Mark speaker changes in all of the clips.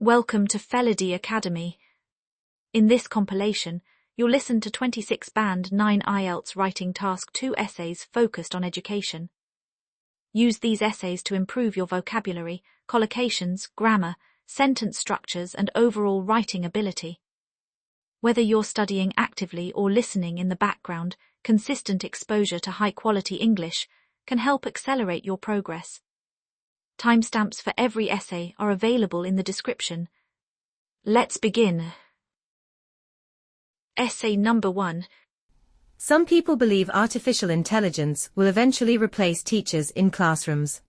Speaker 1: Welcome to Feline Academy. In this compilation, you'll listen to 26 Band 9 IELTS Writing Task 2 essays focused on education. Use these essays to improve your vocabulary, collocations, grammar, sentence structures, and overall writing ability. Whether you're studying actively or listening in the background, consistent exposure to high-quality English can help accelerate your progress. Timestamps for every essay are available in the description. Let's begin. Essay number 1.
Speaker 2: Some people believe artificial intelligence will eventually replace teachers in classrooms.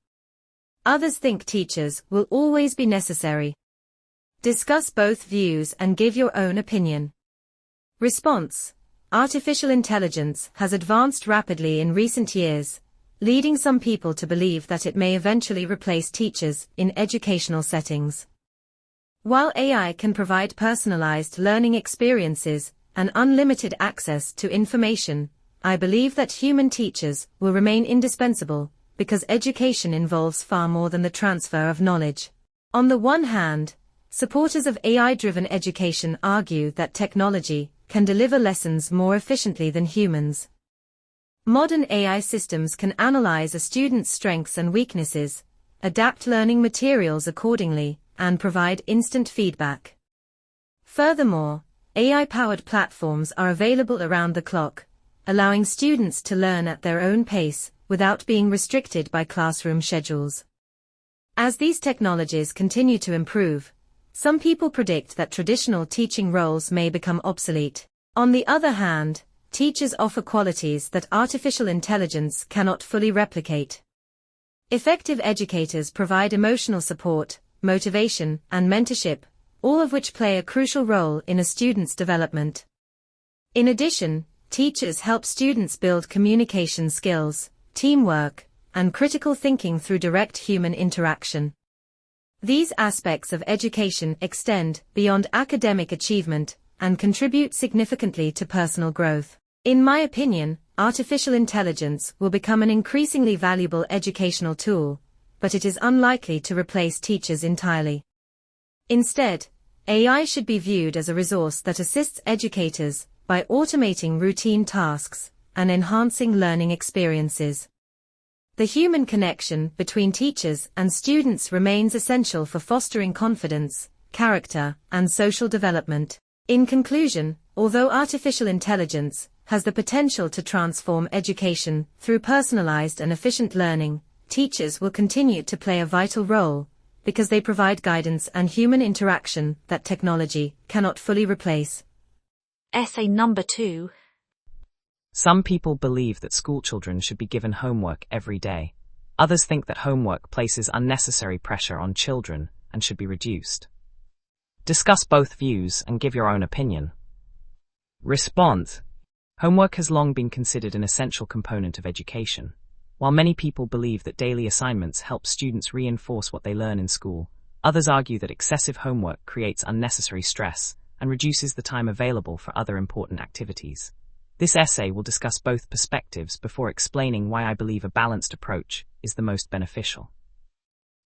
Speaker 2: Others think teachers will always be necessary. Discuss both views and give your own opinion. Response: Artificial intelligence has advanced rapidly in recent years, leading some people to believe that it may eventually replace teachers in educational settings. While AI can provide personalized learning experiences and unlimited access to information, I believe that human teachers will remain indispensable, because education involves far more than the transfer of knowledge. On the one hand, supporters of AI-driven education argue that technology can deliver lessons more efficiently than humans. Modern AI systems can analyze a student's strengths and weaknesses, adapt learning materials accordingly, and provide instant feedback. Furthermore, AI-powered platforms are available around the clock, allowing students to learn at their own pace without being restricted by classroom schedules. As these technologies continue to improve, some people predict that traditional teaching roles may become obsolete. On the other hand, teachers offer qualities that artificial intelligence cannot fully replicate. Effective educators provide emotional support, motivation, and mentorship, all of which play a crucial role in a student's development. In addition, teachers help students build communication skills, teamwork, and critical thinking through direct human interaction. These aspects of education extend beyond academic achievement and contribute significantly to personal growth. In my opinion, artificial intelligence will become an increasingly valuable educational tool, but it is unlikely to replace teachers entirely. Instead, AI should be viewed as a resource that assists educators by automating routine tasks and enhancing learning experiences. The human connection between teachers and students remains essential for fostering confidence, character, and social development. In conclusion, although artificial intelligence has the potential to transform education through personalized and efficient learning, teachers will continue to play a vital role, because they provide guidance and human interaction that technology cannot fully replace.
Speaker 1: Essay number 2.
Speaker 3: Some people believe that schoolchildren should be given homework every day. Others think that homework places unnecessary pressure on children and should be reduced. Discuss both views and give your own opinion. Response: Homework has long been considered an essential component of education. While many people believe that daily assignments help students reinforce what they learn in school, others argue that excessive homework creates unnecessary stress and reduces the time available for other important activities. This essay will discuss both perspectives before explaining why I believe a balanced approach is the most beneficial.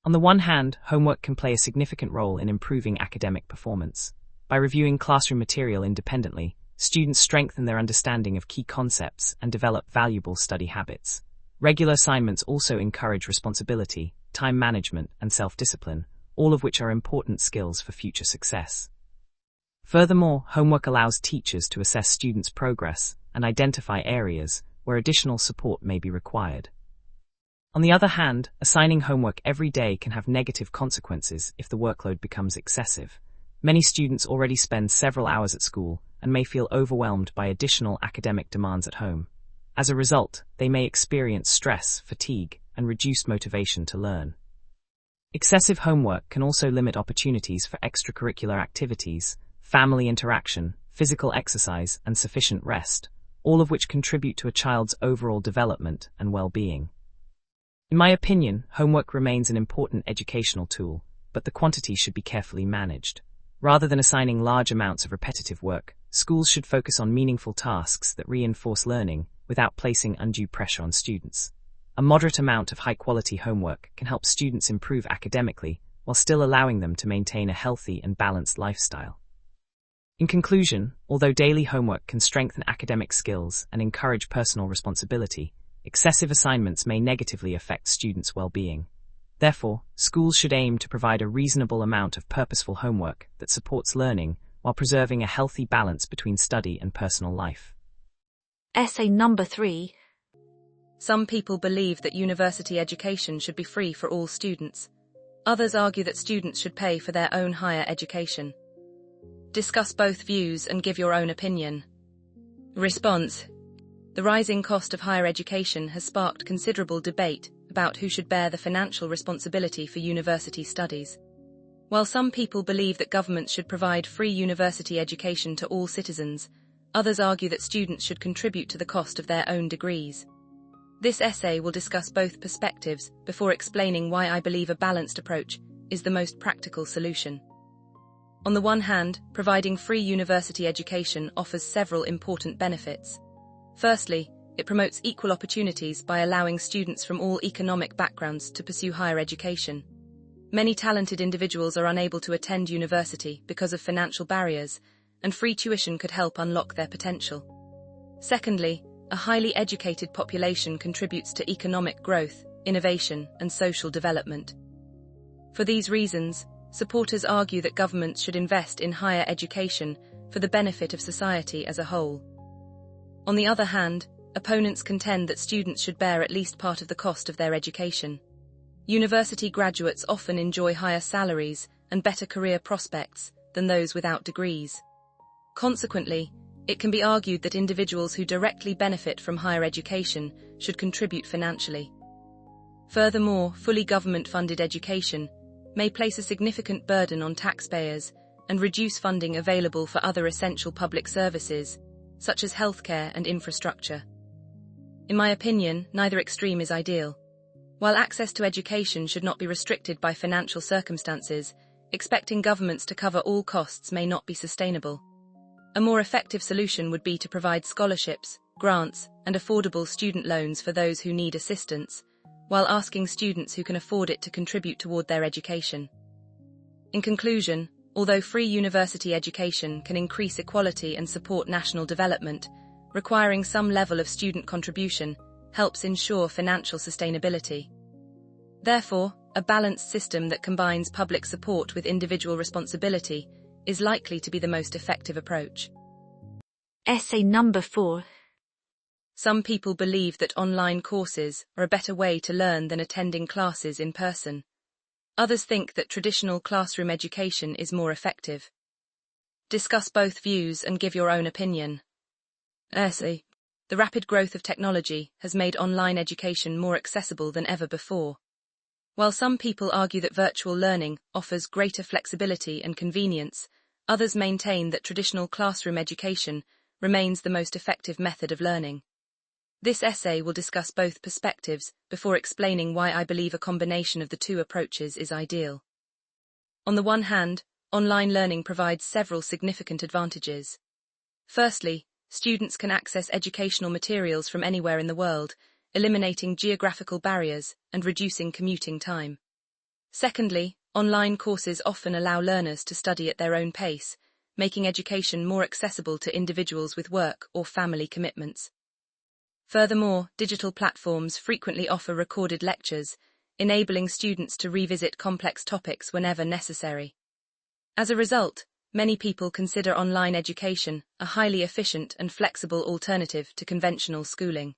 Speaker 3: On the one hand, homework can play a significant role in improving academic performance. By reviewing classroom material independently, students strengthen their understanding of key concepts and develop valuable study habits. Regular assignments also encourage responsibility, time management, and self-discipline, all of which are important skills for future success. Furthermore, homework allows teachers to assess students' progress and identify areas where additional support may be required. On the other hand, assigning homework every day can have negative consequences if the workload becomes excessive. Many students already spend several hours at school and may feel overwhelmed by additional academic demands at home. As a result, they may experience stress, fatigue, and reduced motivation to learn. Excessive homework can also limit opportunities for extracurricular activities, family interaction, physical exercise, and sufficient rest, all of which contribute to a child's overall development and well-being. In my opinion, homework remains an important educational tool, but the quantity should be carefully managed. Rather than assigning large amounts of repetitive work, schools should focus on meaningful tasks that reinforce learning without placing undue pressure on students. A moderate amount of high-quality homework can help students improve academically while still allowing them to maintain a healthy and balanced lifestyle. In conclusion, although daily homework can strengthen academic skills and encourage personal responsibility, excessive assignments may negatively affect students' well-being. Therefore, schools should aim to provide a reasonable amount of purposeful homework that supports learning while preserving a healthy balance between study and personal life.
Speaker 1: Essay number 3.
Speaker 4: Some people believe that university education should be free for all students. Others argue that students should pay for their own higher education. Discuss both views and give your own opinion. Response: the rising cost of higher education has sparked considerable debate about who should bear the financial responsibility for university studies. While some people believe that governments should provide free university education to all citizens, others argue that students should contribute to the cost of their own degrees. This essay will discuss both perspectives before explaining why I believe a balanced approach is the most practical solution. On the one hand, providing free university education offers several important benefits. Firstly, it promotes equal opportunities by allowing students from all economic backgrounds to pursue higher education. Many talented individuals are unable to attend university because of financial barriers, and free tuition could help unlock their potential. Secondly, a highly educated population contributes to economic growth, innovation, and social development. For these reasons, supporters argue that governments should invest in higher education for the benefit of society as a whole. On the other hand, opponents contend that students should bear at least part of the cost of their education. University graduates often enjoy higher salaries and better career prospects than those without degrees. Consequently, it can be argued that individuals who directly benefit from higher education should contribute financially. Furthermore, fully government-funded education may place a significant burden on taxpayers and reduce funding available for other essential public services, such as healthcare and infrastructure. In my opinion, neither extreme is ideal. While access to education should not be restricted by financial circumstances, expecting governments to cover all costs may not be sustainable. A more effective solution would be to provide scholarships, grants, and affordable student loans for those who need assistance, while asking students who can afford it to contribute toward their education. In conclusion, although free university education can increase equality and support national development, requiring some level of student contribution helps ensure financial sustainability. Therefore, a balanced system that combines public support with individual responsibility is likely to be the most effective approach.
Speaker 1: Essay number 4.
Speaker 4: Some people believe that online courses are a better way to learn than attending classes in person. Others think that traditional classroom education is more effective. Discuss both views and give your own opinion. Essay: the rapid growth of technology has made online education more accessible than ever before. While some people argue that virtual learning offers greater flexibility and convenience, others maintain that traditional classroom education remains the most effective method of learning. This essay will discuss both perspectives before explaining why I believe a combination of the two approaches is ideal. On the one hand, online learning provides several significant advantages. Firstly, students can access educational materials from anywhere in the world, eliminating geographical barriers and reducing commuting time. Secondly, online courses often allow learners to study at their own pace, making education more accessible to individuals with work or family commitments. Furthermore, digital platforms frequently offer recorded lectures, enabling students to revisit complex topics whenever necessary. As a result, many people consider online education a highly efficient and flexible alternative to conventional schooling.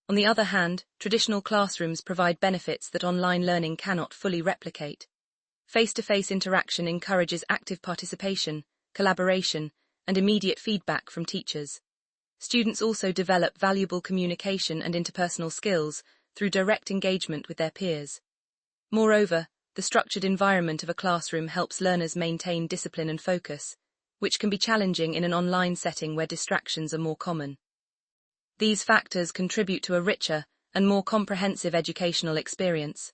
Speaker 4: On the other hand, traditional classrooms provide benefits that online learning cannot fully replicate. Face-to-face interaction encourages active participation, collaboration, and immediate feedback from teachers. Students also develop valuable communication and interpersonal skills through direct engagement with their peers. Moreover, the structured environment of a classroom helps learners maintain discipline and focus, which can be challenging in an online setting where distractions are more common. These factors contribute to a richer and more comprehensive educational experience.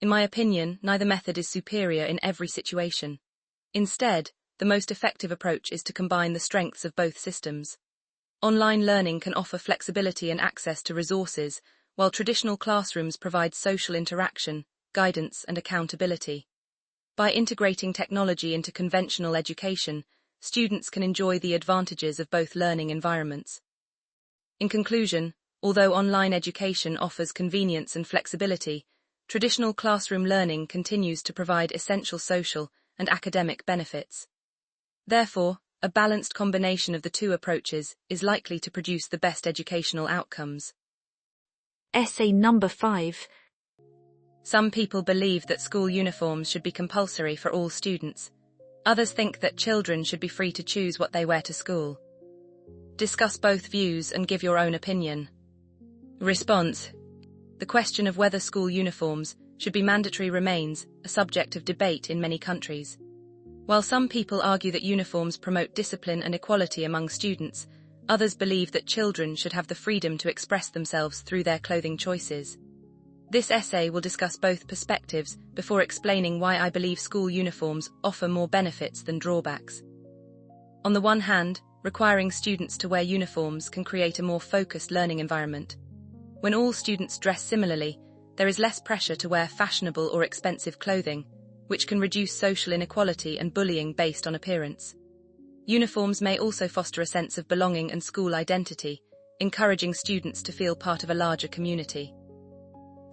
Speaker 4: In my opinion, neither method is superior in every situation. Instead, the most effective approach is to combine the strengths of both systems. Online learning can offer flexibility and access to resources, while traditional classrooms provide social interaction, guidance, and accountability. By integrating technology into conventional education, students can enjoy the advantages of both learning environments. In conclusion, although online education offers convenience and flexibility, traditional classroom learning continues to provide essential social and academic benefits. Therefore, a balanced combination of the two approaches is likely to produce the best educational outcomes.
Speaker 1: Essay number 5.
Speaker 4: Some people believe that school uniforms should be compulsory for all students. Others think that children should be free to choose what they wear to school. Discuss both views and give your own opinion. Response: the question of whether school uniforms should be mandatory remains a subject of debate in many countries. While some people argue that uniforms promote discipline and equality among students, others believe that children should have the freedom to express themselves through their clothing choices. This essay will discuss both perspectives before explaining why I believe school uniforms offer more benefits than drawbacks. On the one hand, requiring students to wear uniforms can create a more focused learning environment. When all students dress similarly, there is less pressure to wear fashionable or expensive clothing, which can reduce social inequality and bullying based on appearance. Uniforms may also foster a sense of belonging and school identity, encouraging students to feel part of a larger community.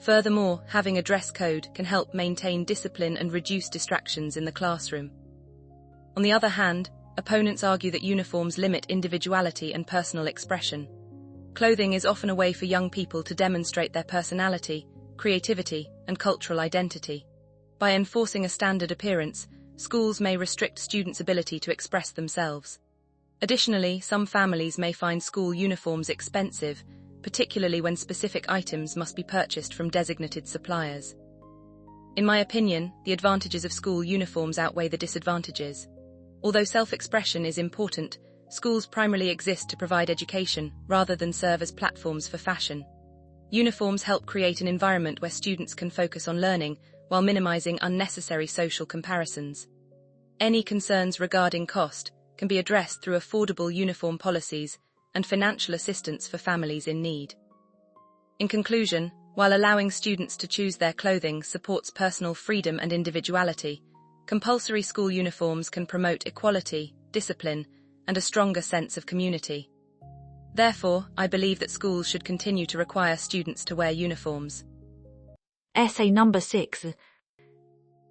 Speaker 4: Furthermore, having a dress code can help maintain discipline and reduce distractions in the classroom. On the other hand, opponents argue that uniforms limit individuality and personal expression. Clothing is often a way for young people to demonstrate their personality, creativity, and cultural identity. By enforcing a standard appearance, schools may restrict students' ability to express themselves. Additionally, some families may find school uniforms expensive, particularly when specific items must be purchased from designated suppliers. In my opinion, the advantages of school uniforms outweigh the disadvantages. Although self-expression is important, schools primarily exist to provide education rather than serve as platforms for fashion. Uniforms help create an environment where students can focus on learning while minimizing unnecessary social comparisons. Any concerns regarding cost can be addressed through affordable uniform policies and financial assistance for families in need. In conclusion, while allowing students to choose their clothing supports personal freedom and individuality, compulsory school uniforms can promote equality, discipline, and a stronger sense of community. Therefore, I believe that schools should continue to require students to wear uniforms.
Speaker 1: Essay number 6.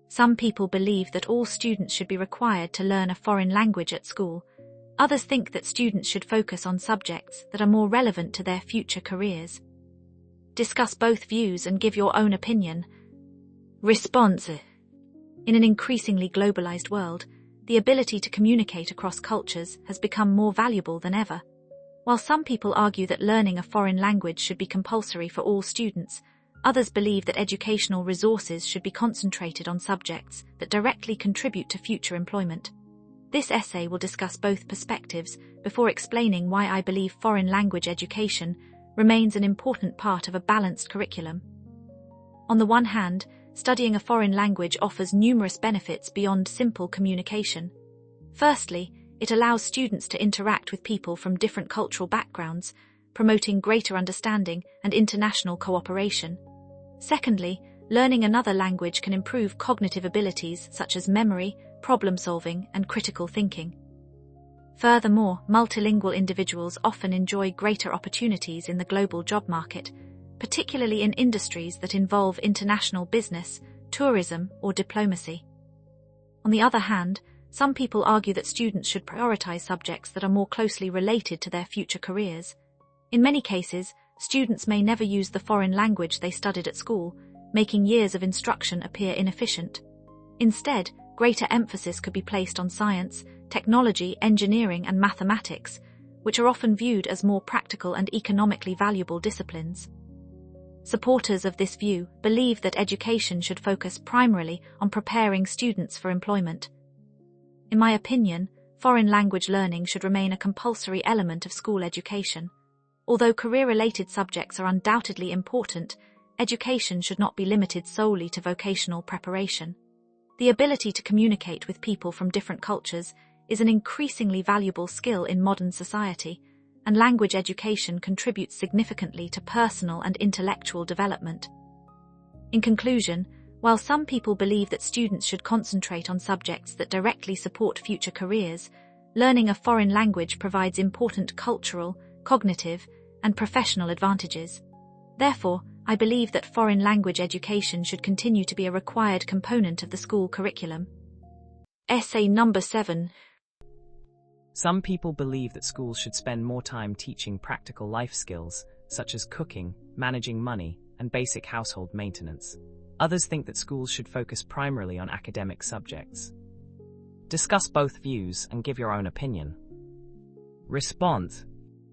Speaker 1: Some people believe that all students should be required to learn a foreign language at school. Others think that students should focus on subjects that are more relevant to their future careers. Discuss both views and give your own opinion. Response: in an increasingly globalized world, the ability to communicate across cultures has become more valuable than ever. While some people argue that learning a foreign language should be compulsory for all students, others believe that educational resources should be concentrated on subjects that directly contribute to future employment. This essay will discuss both perspectives before explaining why I believe foreign language education remains an important part of a balanced curriculum. On the one hand, studying a foreign language offers numerous benefits beyond simple communication. Firstly, it allows students to interact with people from different cultural backgrounds, promoting greater understanding and international cooperation. Secondly, learning another language can improve cognitive abilities such as memory, problem-solving, and critical thinking. Furthermore, multilingual individuals often enjoy greater opportunities in the global job market, particularly in industries that involve international business, tourism, or diplomacy. On the other hand, some people argue that students should prioritize subjects that are more closely related to their future careers. In many cases, students may never use the foreign language they studied at school, making years of instruction appear inefficient. Instead, greater emphasis could be placed on science, technology, engineering, and mathematics, which are often viewed as more practical and economically valuable disciplines. Supporters of this view believe that education should focus primarily on preparing students for employment. In my opinion, foreign language learning should remain a compulsory element of school education. Although career-related subjects are undoubtedly important, education should not be limited solely to vocational preparation. The ability to communicate with people from different cultures is an increasingly valuable skill in modern society, and language education contributes significantly to personal and intellectual development. In conclusion, While some people believe that students should concentrate on subjects that directly support future careers, learning a foreign language provides important cultural, cognitive, and professional advantages. Therefore, I believe that foreign language education should continue to be a required component of the school curriculum. Essay number 7.
Speaker 3: Some people believe that schools should spend more time teaching practical life skills, such as cooking, managing money, and basic household maintenance. Others think that schools should focus primarily on academic subjects. Discuss both views and give your own opinion. Response.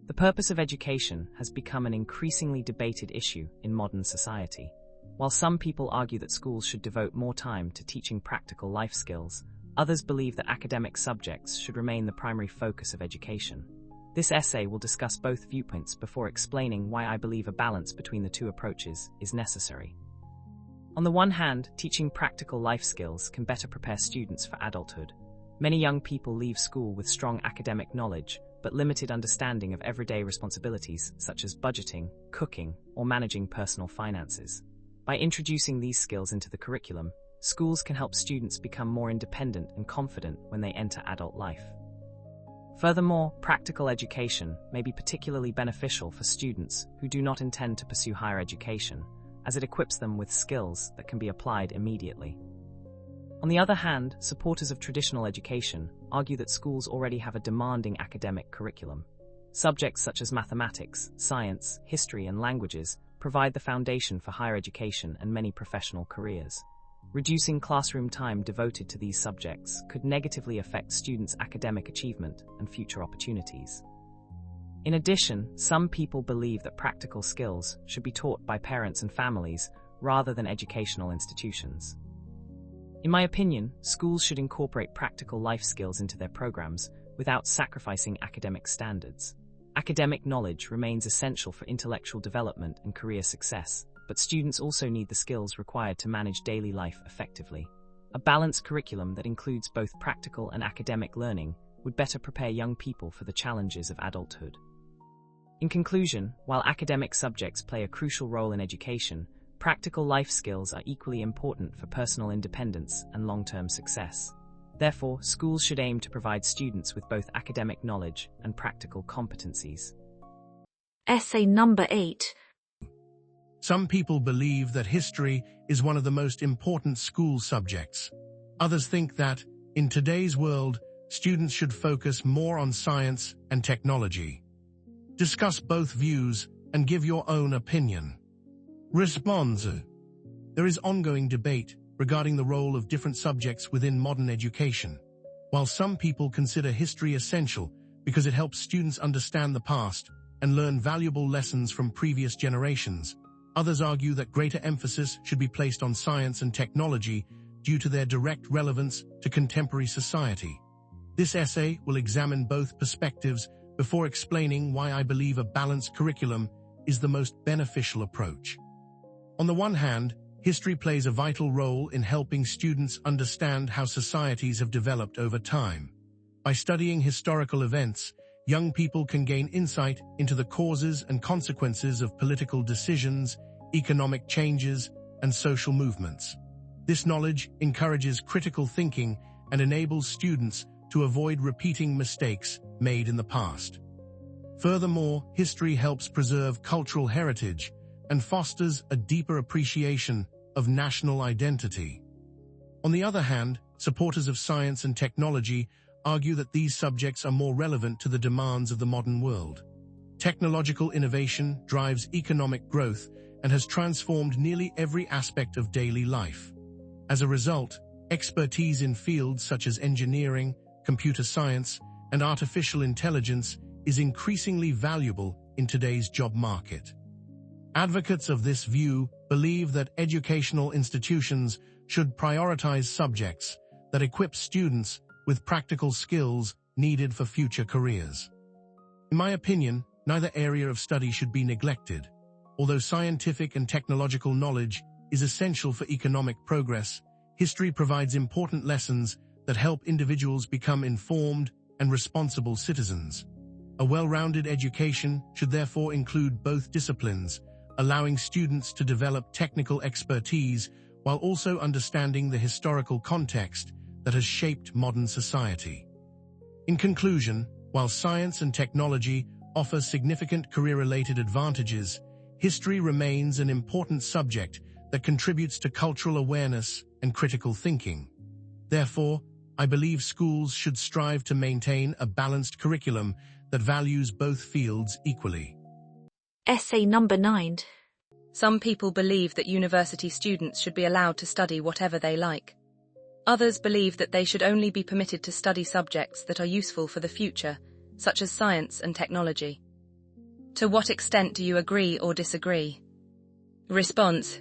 Speaker 3: The purpose of education has become an increasingly debated issue in modern society. While some people argue that schools should devote more time to teaching practical life skills, others believe that academic subjects should remain the primary focus of education. This essay will discuss both viewpoints before explaining why I believe a balance between the two approaches is necessary. On the one hand, teaching practical life skills can better prepare students for adulthood. Many young people leave school with strong academic knowledge, but limited understanding of everyday responsibilities such as budgeting, cooking, or managing personal finances. By introducing these skills into the curriculum, schools can help students become more independent and confident when they enter adult life. Furthermore, practical education may be particularly beneficial for students who do not intend to pursue higher education, as it equips them with skills that can be applied immediately. On the other hand, supporters of traditional education argue that schools already have a demanding academic curriculum. Subjects such as mathematics, science, history, and languages provide the foundation for higher education and many professional careers. Reducing classroom time devoted to these subjects could negatively affect students' academic achievement and future opportunities. In addition, some people believe that practical skills should be taught by parents and families rather than educational institutions. In my opinion, schools should incorporate practical life skills into their programs without sacrificing academic standards. Academic knowledge remains essential for intellectual development and career success, but students also need the skills required to manage daily life effectively. A balanced curriculum that includes both practical and academic learning would better prepare young people for the challenges of adulthood. In conclusion, while academic subjects play a crucial role in education, practical life skills are equally important for personal independence and long-term success. Therefore, schools should aim to provide students with both academic knowledge and practical competencies.
Speaker 1: Essay number 8.
Speaker 5: Some people believe that history is one of the most important school subjects. Others think that, in today's world, students should focus more on science and technology. Discuss both views and give your own opinion. Response. There is ongoing debate regarding the role of different subjects within modern education. While some people consider history essential because it helps students understand the past and learn valuable lessons from previous generations, others argue that greater emphasis should be placed on science and technology due to their direct relevance to contemporary society. This essay will examine both perspectives before explaining why I believe a balanced curriculum is the most beneficial approach. On the one hand, history plays a vital role in helping students understand how societies have developed over time. By studying historical events, young people can gain insight into the causes and consequences of political decisions, economic changes, and social movements. This knowledge encourages critical thinking and enables students to avoid repeating mistakes made in the past. Furthermore, history helps preserve cultural heritage and fosters a deeper appreciation of national identity. On the other hand, supporters of science and technology argue that these subjects are more relevant to the demands of the modern world. Technological innovation drives economic growth and has transformed nearly every aspect of daily life. As a result, expertise in fields such as engineering, computer science, and artificial intelligence is increasingly valuable in today's job market. Advocates of this view believe that educational institutions should prioritize subjects that equip students with practical skills needed for future careers. In my opinion, neither area of study should be neglected. Although scientific and technological knowledge is essential for economic progress, history provides important lessons that help individuals become informed and responsible citizens. A well-rounded education should therefore include both disciplines, allowing students to develop technical expertise while also understanding the historical context that has shaped modern society. In conclusion, while science and technology offer significant career-related advantages, history remains an important subject that contributes to cultural awareness and critical thinking. Therefore, I believe schools should strive to maintain a balanced curriculum that values both fields equally.
Speaker 1: Essay number 9.
Speaker 4: Some people believe that university students should be allowed to study whatever they like. Others believe that they should only be permitted to study subjects that are useful for the future, such as science and technology. To what extent do you agree or disagree? Response: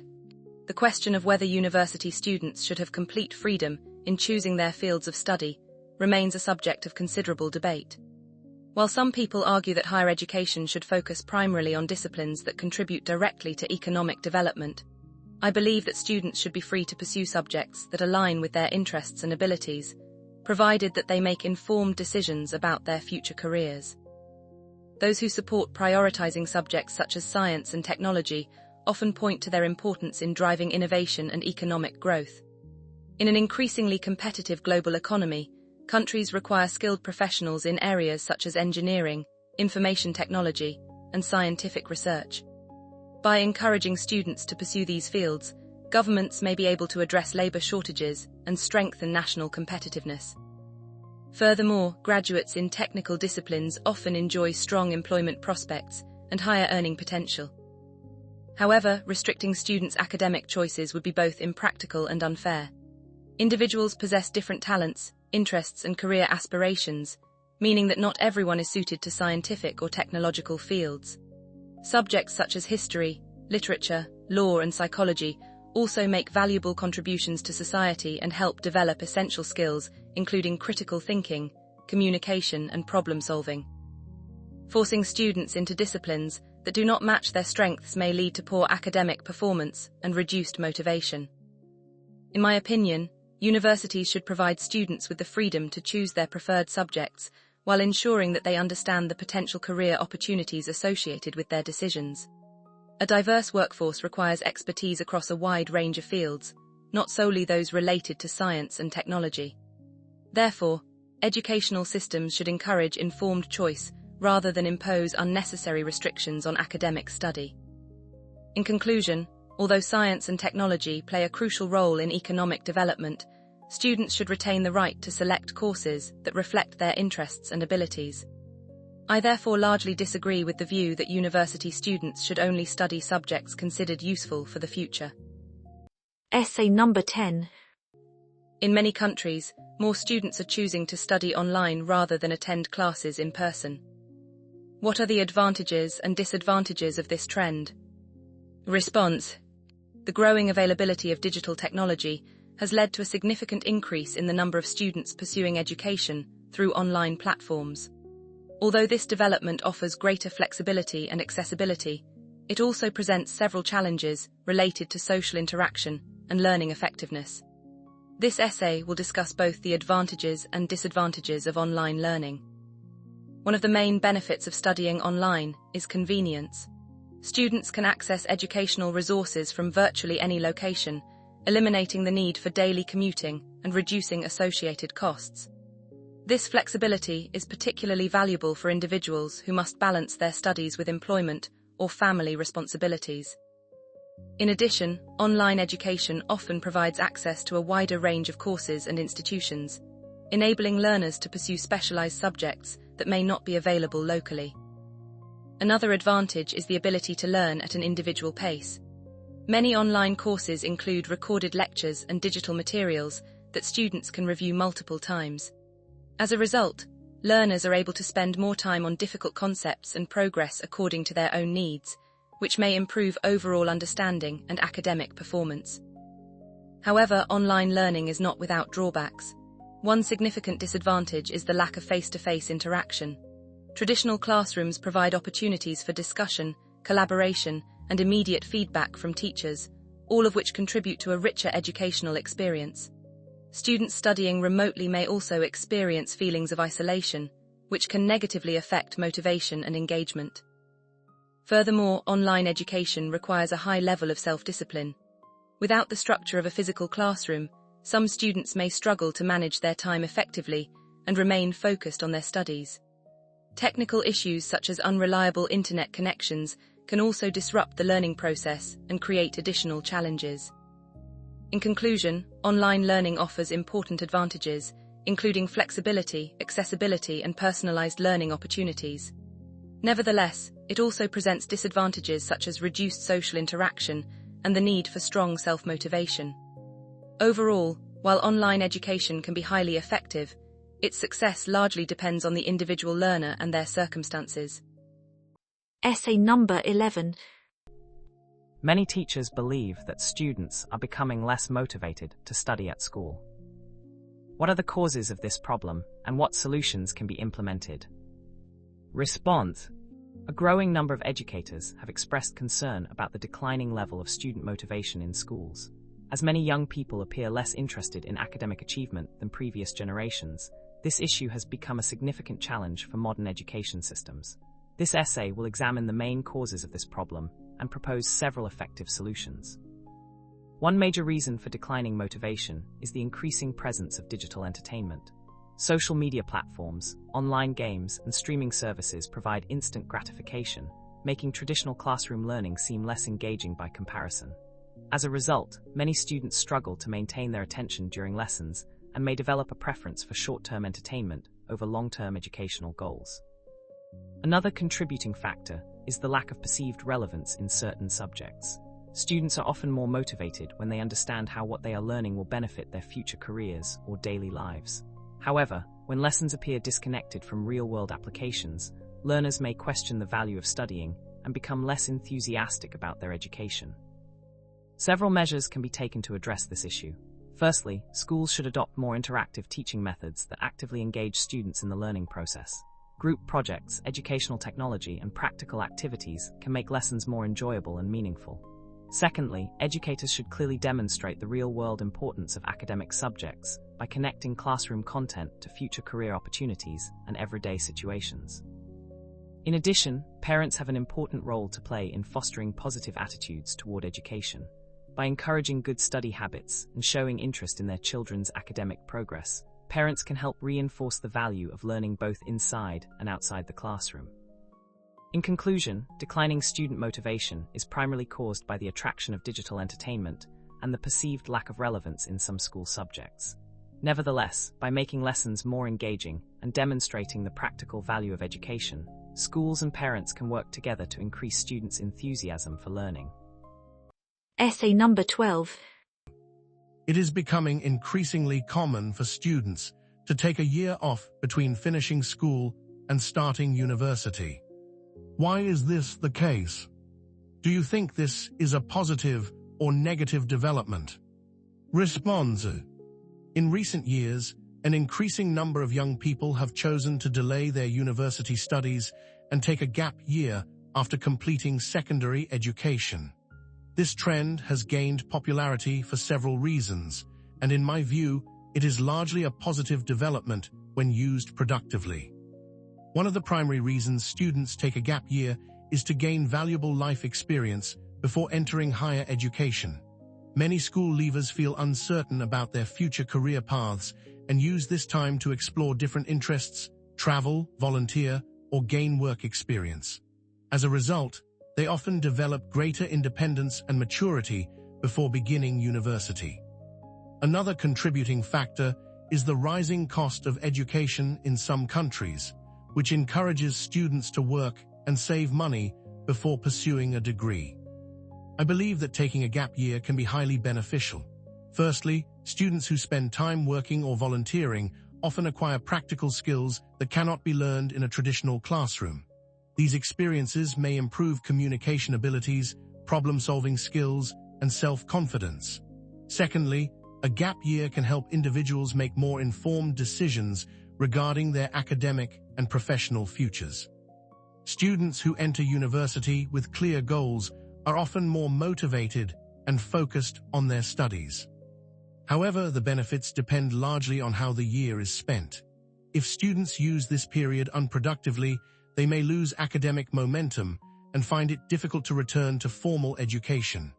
Speaker 4: the question of whether university students should have complete freedom in choosing their fields of study remains a subject of considerable debate. While some people argue that higher education should focus primarily on disciplines that contribute directly to economic development, I believe that students should be free to pursue subjects that align with their interests and abilities, provided that they make informed decisions about their future careers. Those who support prioritizing subjects such as science and technology often point to their importance in driving innovation and economic growth. In an increasingly competitive global economy, countries require skilled professionals in areas such as engineering, information technology, and scientific research. By encouraging students to pursue these fields, governments may be able to address labor shortages and strengthen national competitiveness. Furthermore, graduates in technical disciplines often enjoy strong employment prospects and higher earning potential. However, restricting students' academic choices would be both impractical and unfair. Individuals possess different talents, interests, and career aspirations, meaning that not everyone is suited to scientific or technological fields. Subjects such as history, literature, law, and psychology also make valuable contributions to society and help develop essential skills, including critical thinking, communication, and problem-solving. Forcing students into disciplines that do not match their strengths may lead to poor academic performance and reduced motivation. In my opinion, universities should provide students with the freedom to choose their preferred subjects while ensuring that they understand the potential career opportunities associated with their decisions. A diverse workforce requires expertise across a wide range of fields, not solely those related to science and technology. Therefore, educational systems should encourage informed choice rather than impose unnecessary restrictions on academic study. In conclusion, although science and technology play a crucial role in economic development, students should retain the right to select courses that reflect their interests and abilities. I therefore largely disagree with the view that university students should only study subjects considered useful for the future.
Speaker 1: Essay number 10.
Speaker 4: In many countries, more students are choosing to study online rather than attend classes in person. What are the advantages and disadvantages of this trend? Response: the growing availability of digital technology has led to a significant increase in the number of students pursuing education through online platforms. Although this development offers greater flexibility and accessibility, it also presents several challenges related to social interaction and learning effectiveness. This essay will discuss both the advantages and disadvantages of online learning. One of the main benefits of studying online is convenience. Students can access educational resources from virtually any location, eliminating the need for daily commuting and reducing associated costs. This flexibility is particularly valuable for individuals who must balance their studies with employment or family responsibilities. In addition, online education often provides access to a wider range of courses and institutions, enabling learners to pursue specialized subjects that may not be available locally. Another advantage is the ability to learn at an individual pace. Many online courses include recorded lectures and digital materials that students can review multiple times. As a result, learners are able to spend more time on difficult concepts and progress according to their own needs, which may improve overall understanding and academic performance. However, online learning is not without drawbacks. One significant disadvantage is the lack of face-to-face interaction. Traditional classrooms provide opportunities for discussion, collaboration, and immediate feedback from teachers, all of which contribute to a richer educational experience. Students studying remotely may also experience feelings of isolation, which can negatively affect motivation and engagement. Furthermore, online education requires a high level of self-discipline. Without the structure of a physical classroom, some students may struggle to manage their time effectively and remain focused on their studies. Technical issues such as unreliable internet connections can also disrupt the learning process and create additional challenges. In conclusion, online learning offers important advantages, including flexibility, accessibility, and personalized learning opportunities. Nevertheless, it also presents disadvantages such as reduced social interaction and the need for strong self-motivation. Overall, while online education can be highly effective, its success largely depends on the individual learner and their circumstances.
Speaker 1: Essay number 11.
Speaker 3: Many teachers believe that students are becoming less motivated to study at school. What are the causes of this problem, and what solutions can be implemented? Response: a growing number of educators have expressed concern about the declining level of student motivation in schools. As many young people appear less interested in academic achievement than previous generations, this issue has become a significant challenge for modern education systems. This essay will examine the main causes of this problem and propose several effective solutions. One major reason for declining motivation is the increasing presence of digital entertainment. Social media platforms, online games, and streaming services provide instant gratification, making traditional classroom learning seem less engaging by comparison. As a result, many students struggle to maintain their attention during lessons and may develop a preference for short-term entertainment over long-term educational goals. Another contributing factor is the lack of perceived relevance in certain subjects. Students are often more motivated when they understand how what they are learning will benefit their future careers or daily lives. However, when lessons appear disconnected from real-world applications, learners may question the value of studying and become less enthusiastic about their education. Several measures can be taken to address this issue. Firstly, schools should adopt more interactive teaching methods that actively engage students in the learning process. Group projects, educational technology, and practical activities can make lessons more enjoyable and meaningful. Secondly, educators should clearly demonstrate the real-world importance of academic subjects by connecting classroom content to future career opportunities and everyday situations. In addition, parents have an important role to play in fostering positive attitudes toward education. By encouraging good study habits and showing interest in their children's academic progress, parents can help reinforce the value of learning both inside and outside the classroom. In conclusion, declining student motivation is primarily caused by the attraction of digital entertainment and the perceived lack of relevance in some school subjects. Nevertheless, by making lessons more engaging and demonstrating the practical value of education, schools and parents can work together to increase students' enthusiasm for learning.
Speaker 1: Essay number 12.
Speaker 5: It is becoming increasingly common for students to take a year off between finishing school and starting university. Why is this the case? Do you think this is a positive or negative development? Response: in recent years, an increasing number of young people have chosen to delay their university studies and take a gap year after completing secondary education. This trend has gained popularity for several reasons, and in my view, it is largely a positive development when used productively. One of the primary reasons students take a gap year is to gain valuable life experience before entering higher education. Many school leavers feel uncertain about their future career paths and use this time to explore different interests, travel, volunteer, or gain work experience. As a result, they often develop greater independence and maturity before beginning university. Another contributing factor is the rising cost of education in some countries, which encourages students to work and save money before pursuing a degree. I believe that taking a gap year can be highly beneficial. Firstly, students who spend time working or volunteering often acquire practical skills that cannot be learned in a traditional classroom. These experiences may improve communication abilities, problem-solving skills, and self-confidence. Secondly, a gap year can help individuals make more informed decisions regarding their academic and professional futures. Students who enter university with clear goals are often more motivated and focused on their studies. However, the benefits depend largely on how the year is spent. If students use this period unproductively, they may lose academic momentum and find it difficult to return to formal education.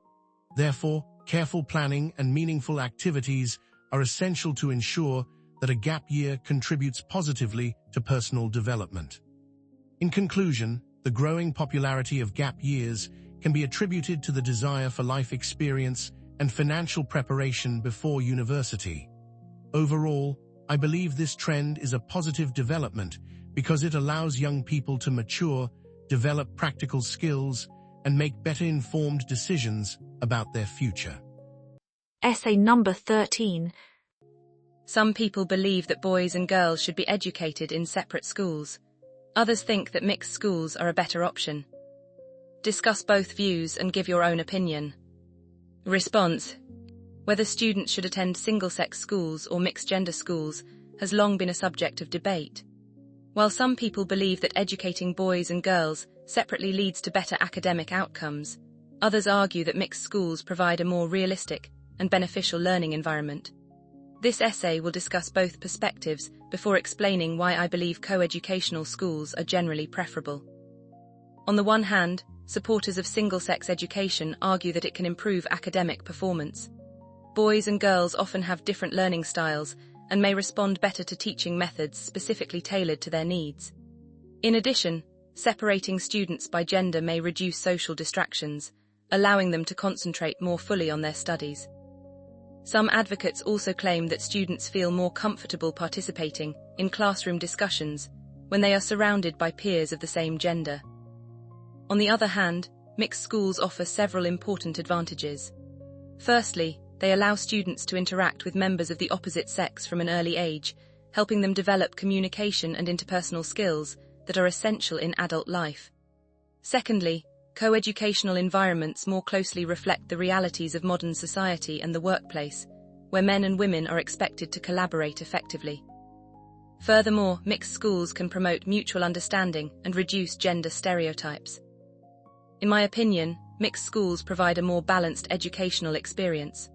Speaker 5: Therefore, Careful planning and meaningful activities are essential to ensure that a gap year contributes positively to personal development. In conclusion, the growing popularity of gap years can be attributed to the desire for life experience and financial preparation before university. Overall, I believe this trend is a positive development because it allows young people to mature, develop practical skills, and make better informed decisions about their future.
Speaker 1: Essay number 13.
Speaker 4: Some people believe that boys and girls should be educated in separate schools. Others think that mixed schools are a better option. Discuss both views and give your own opinion. Response: whether students should attend single-sex schools or mixed-gender schools has long been a subject of debate. While some people believe that educating boys and girls separately leads to better academic outcomes, others argue that mixed schools provide a more realistic and beneficial learning environment. This essay will discuss both perspectives before explaining why I believe co-educational schools are generally preferable. On the one hand, supporters of single-sex education argue that it can improve academic performance. Boys and girls often have different learning styles and may respond better to teaching methods specifically tailored to their needs. In addition, separating students by gender may reduce social distractions, allowing them to concentrate more fully on their studies. Some advocates also claim that students feel more comfortable participating in classroom discussions when they are surrounded by peers of the same gender. On the other hand, mixed schools offer several important advantages. Firstly, they allow students to interact with members of the opposite sex from an early age, helping them develop communication and interpersonal skills that are essential in adult life. Secondly, co-educational environments more closely reflect the realities of modern society and the workplace, where men and women are expected to collaborate effectively. Furthermore, mixed schools can promote mutual understanding and reduce gender stereotypes. In my opinion, mixed schools provide a more balanced educational experience.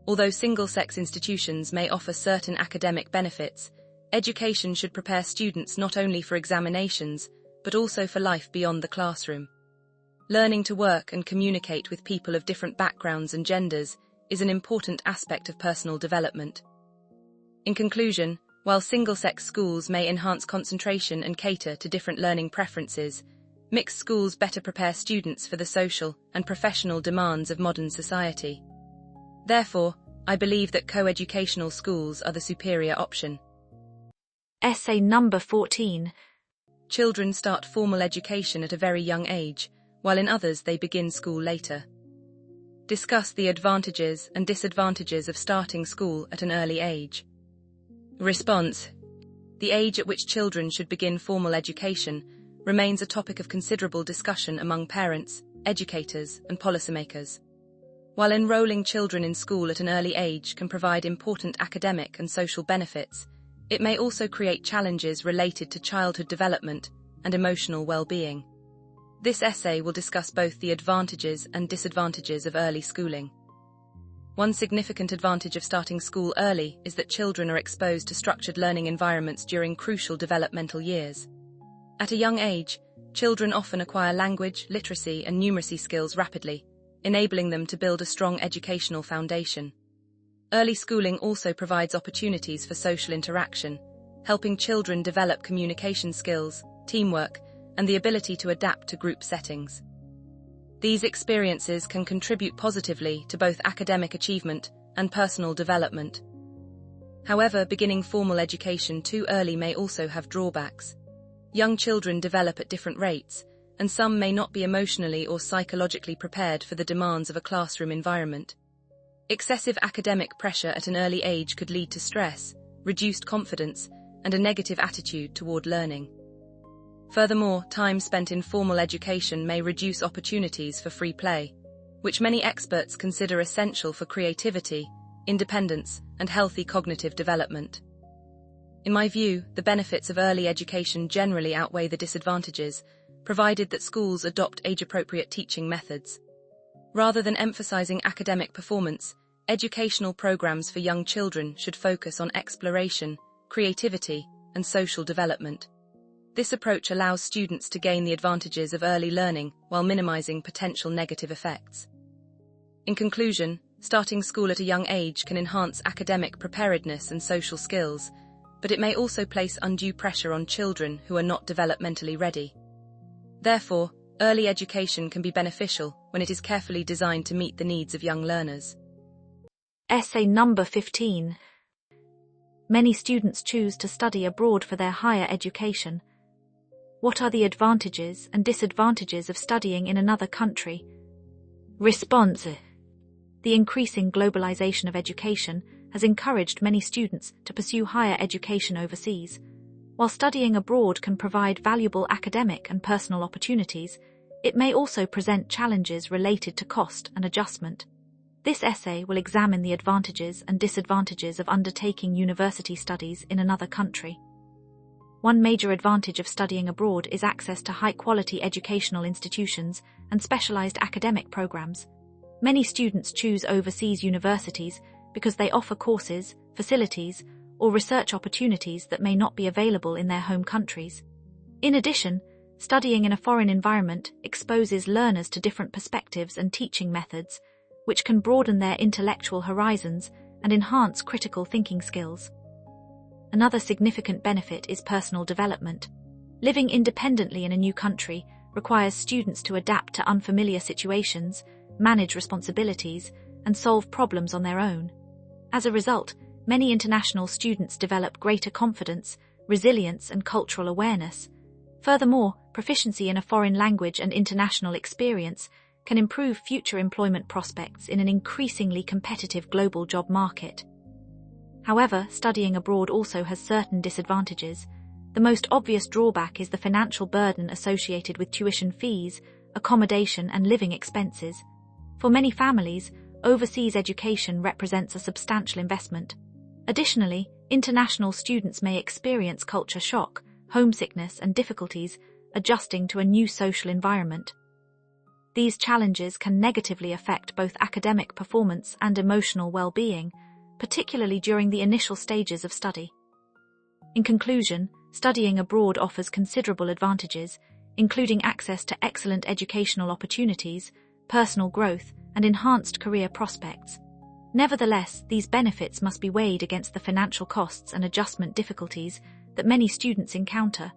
Speaker 4: Although single-sex institutions may offer certain academic benefits, education should prepare students not only for examinations, but also for life beyond the classroom. Learning to work and communicate with people of different backgrounds and genders is an important aspect of personal development. In conclusion, while single-sex schools may enhance concentration and cater to different learning preferences, mixed schools better prepare students for the social and professional demands of modern society. Therefore, I believe that co-educational schools are the superior option.
Speaker 1: Essay number 14.
Speaker 4: Children start formal education at a very young age, while in others they begin school later. Discuss the advantages and disadvantages of starting school at an early age. Response: the age at which children should begin formal education remains a topic of considerable discussion among parents, educators, and policymakers. While enrolling children in school at an early age can provide important academic and social benefits, it may also create challenges related to childhood development and emotional well-being. This essay will discuss both the advantages and disadvantages of early schooling. One significant advantage of starting school early is that children are exposed to structured learning environments during crucial developmental years. At a young age, children often acquire language, literacy, and numeracy skills rapidly, enabling them to build a strong educational foundation. Early schooling also provides opportunities for social interaction, helping children develop communication skills, teamwork, and the ability to adapt to group settings. These experiences can contribute positively to both academic achievement and personal development. However, beginning formal education too early may also have drawbacks. Young children develop at different rates, and some may not be emotionally or psychologically prepared for the demands of a classroom environment. Excessive academic pressure at an early age could lead to stress, reduced confidence, and a negative attitude toward learning. Furthermore, time spent in formal education may reduce opportunities for free play, which many experts consider essential for creativity, independence, and healthy cognitive development. In my view, the benefits of early education generally outweigh the disadvantages, provided that schools adopt age-appropriate teaching methods. Rather than emphasizing academic performance, educational programs for young children should focus on exploration, creativity, and social development. This approach allows students to gain the advantages of early learning while minimizing potential negative effects. In conclusion, Starting school at a young age can enhance academic preparedness and social skills, but it may also place undue pressure on children who are not developmentally ready. Therefore, early education can be beneficial when it is carefully designed to meet the needs of young learners.
Speaker 1: Essay number 15. Many students choose to study abroad for their higher education. What are the advantages and disadvantages of studying in another country? Response. The increasing globalization of education has encouraged many students to pursue higher education overseas. While studying abroad can provide valuable academic and personal opportunities, it may also present challenges related to cost and adjustment. This essay will examine the advantages and disadvantages of undertaking university studies in another country. One major advantage of studying abroad is access to high-quality educational institutions and specialized academic programs. Many students choose overseas universities because they offer courses, facilities, or research opportunities that may not be available in their home countries. In addition, studying in a foreign environment exposes learners to different perspectives and teaching methods, which can broaden their intellectual horizons and enhance critical thinking skills. Another significant benefit is personal development. Living independently in a new country requires students to adapt to unfamiliar situations, manage responsibilities, and solve problems on their own. As a result, many international students develop greater confidence, resilience, and cultural awareness. Furthermore, proficiency in a foreign language and international experience can improve future employment prospects in an increasingly competitive global job market. However, studying abroad also has certain disadvantages. The most obvious drawback is the financial burden associated with tuition fees, accommodation, and living expenses. For many families, overseas education represents a substantial investment. Additionally, international students may experience culture shock, homesickness, and difficulties adjusting to a new social environment. These challenges can negatively affect both academic performance and emotional well-being, particularly during the initial stages of study. In conclusion, studying abroad offers considerable advantages, including access to excellent educational opportunities, personal growth, and enhanced career prospects. Nevertheless, these benefits must be weighed against the financial costs and adjustment difficulties that many students encounter.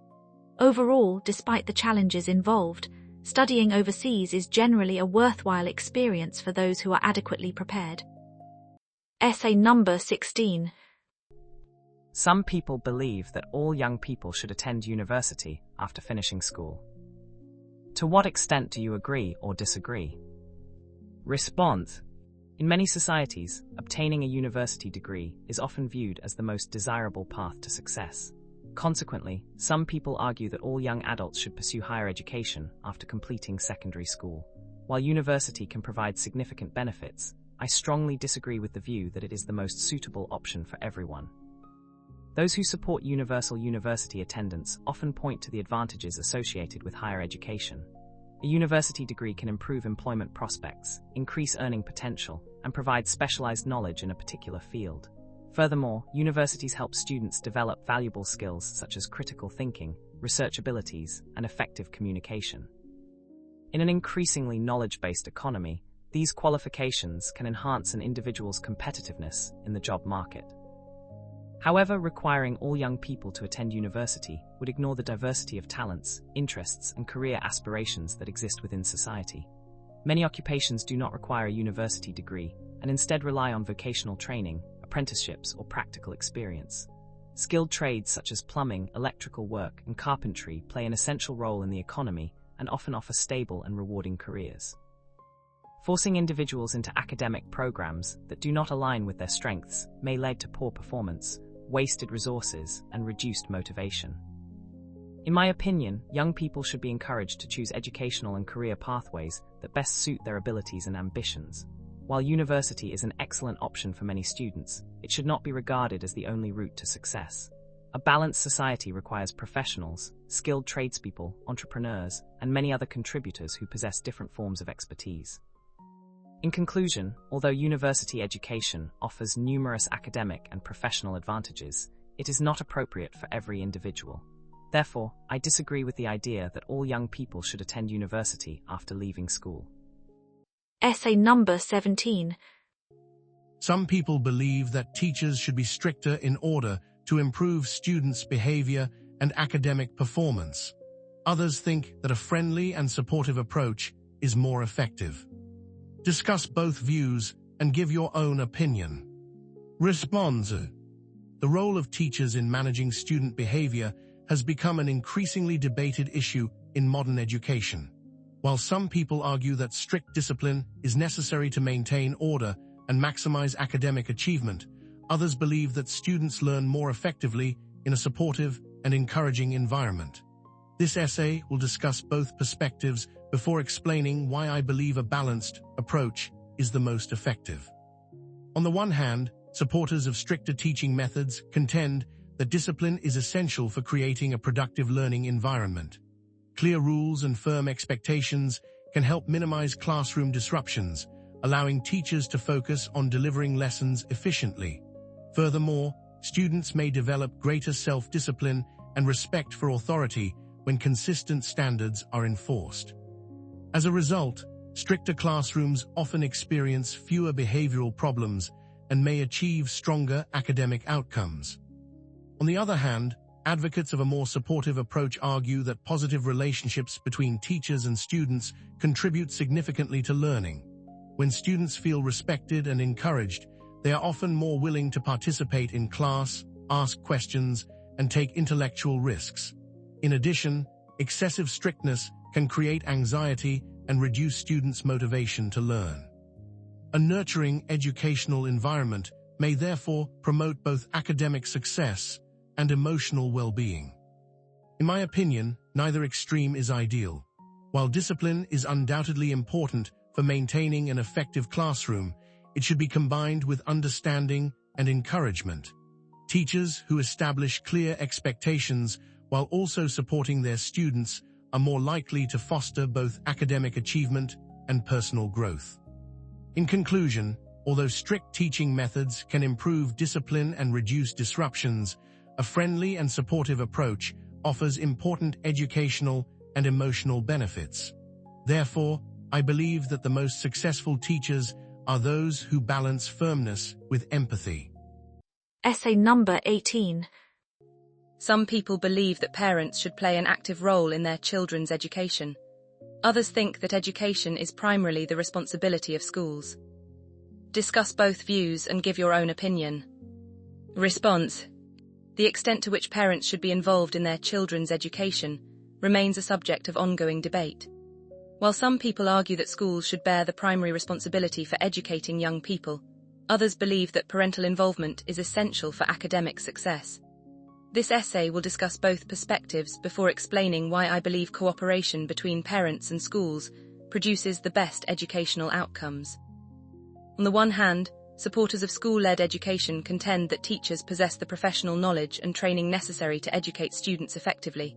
Speaker 1: Overall, despite the challenges involved, studying overseas is generally a worthwhile experience for those who are adequately prepared. Essay number 16.
Speaker 3: Some people believe that all young people should attend university after finishing school. To what extent do you agree or disagree? Response. In many societies, obtaining a university degree is often viewed as the most desirable path to success. Consequently, some people argue that all young adults should pursue higher education after completing secondary school. While university can provide significant benefits, I strongly disagree with the view that it is the most suitable option for everyone. Those who support universal university attendance often point to the advantages associated with higher education. A university degree can improve employment prospects, increase earning potential, and provide specialized knowledge in a particular field. Furthermore, universities help students develop valuable skills such as critical thinking, research abilities, and effective communication. In an increasingly knowledge-based economy, these qualifications can enhance an individual's competitiveness in the job market. However, requiring all young people to attend university would ignore the diversity of talents, interests, and career aspirations that exist within society. Many occupations do not require a university degree and instead rely on vocational training, apprenticeships, or practical experience. Skilled trades such as plumbing, electrical work, and carpentry play an essential role in the economy and often offer stable and rewarding careers. Forcing individuals into academic programs that do not align with their strengths may lead to poor performance, wasted resources, and reduced motivation. In my opinion, young people should be encouraged to choose educational and career pathways that best suit their abilities and ambitions. While university is an excellent option for many students, it should not be regarded as the only route to success. A balanced society requires professionals, skilled tradespeople, entrepreneurs, and many other contributors who possess different forms of expertise. In conclusion, although university education offers numerous academic and professional advantages, it is not appropriate for every individual. Therefore, I disagree with the idea that all young people should attend university after leaving school.
Speaker 1: Essay number 17.
Speaker 5: Some people believe that teachers should be stricter in order to improve students' behavior and academic performance. Others think that a friendly and supportive approach is more effective. Discuss both views and give your own opinion. Response. The role of teachers in managing student behavior has become an increasingly debated issue in modern education. While some people argue that strict discipline is necessary to maintain order and maximize academic achievement, others believe that students learn more effectively in a supportive and encouraging environment. This essay will discuss both perspectives before explaining why I believe a balanced approach is the most effective. On the one hand, supporters of stricter teaching methods contend that discipline is essential for creating a productive learning environment. Clear rules and firm expectations can help minimize classroom disruptions, allowing teachers to focus on delivering lessons efficiently. Furthermore, students may develop greater self-discipline and respect for authority when consistent standards are enforced. As a result, stricter classrooms often experience fewer behavioral problems and may achieve stronger academic outcomes. On the other hand, advocates of a more supportive approach argue that positive relationships between teachers and students contribute significantly to learning. When students feel respected and encouraged, they are often more willing to participate in class, ask questions, and take intellectual risks. In addition, excessive strictness can create anxiety and reduce students' motivation to learn. A nurturing educational environment may therefore promote both academic success and emotional well-being. In my opinion, neither extreme is ideal. While discipline is undoubtedly important for maintaining an effective classroom, it should be combined with understanding and encouragement. Teachers who establish clear expectations while also supporting their students are more likely to foster both academic achievement and personal growth. In conclusion, although strict teaching methods can improve discipline and reduce disruptions, a friendly and supportive approach offers important educational and emotional benefits. Therefore, I believe that the most successful teachers are those who balance firmness with empathy.
Speaker 1: Essay number 18.
Speaker 4: Some people believe that parents should play an active role in their children's education. Others think that education is primarily the responsibility of schools. Discuss both views and give your own opinion. Response. The extent to which parents should be involved in their children's education remains a subject of ongoing debate. While some people argue that schools should bear the primary responsibility for educating young people, others believe that parental involvement is essential for academic success. This essay will discuss both perspectives before explaining why I believe cooperation between parents and schools produces the best educational outcomes. On the one hand, supporters of school-led education contend that teachers possess the professional knowledge and training necessary to educate students effectively.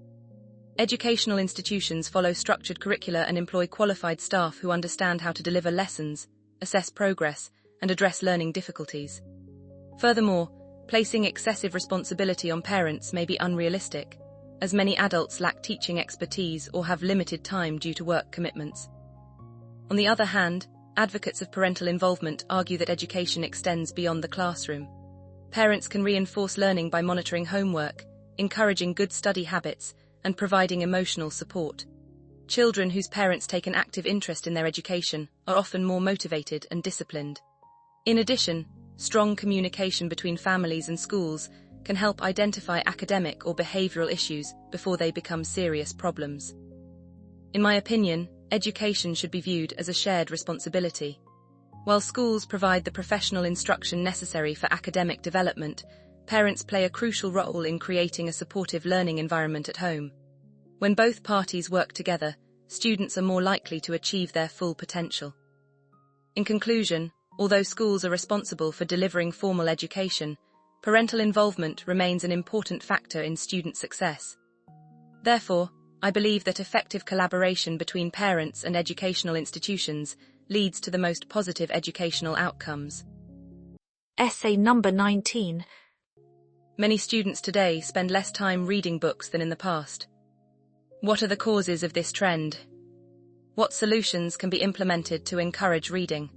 Speaker 4: Educational institutions follow structured curricula and employ qualified staff who understand how to deliver lessons, assess progress, and address learning difficulties. Furthermore, placing excessive responsibility on parents may be unrealistic, as many adults lack teaching expertise or have limited time due to work commitments. On the other hand, advocates of parental involvement argue that education extends beyond the classroom. Parents can reinforce learning by monitoring homework, encouraging good study habits, and providing emotional support. Children whose parents take an active interest in their education are often more motivated and disciplined. In addition, strong communication between families and schools can help identify academic or behavioral issues before they become serious problems. In my opinion, education should be viewed as a shared responsibility. While schools provide the professional instruction necessary for academic development, parents play a crucial role in creating a supportive learning environment at home. When both parties work together, students are more likely to achieve their full potential. In conclusion, although schools are responsible for delivering formal education, parental involvement remains an important factor in student success. Therefore, I believe that effective collaboration between parents and educational institutions leads to the most positive educational outcomes.
Speaker 1: Essay number 19.
Speaker 4: Many students today spend less time reading books than in the past. What are the causes of this trend? What solutions can be implemented to encourage reading?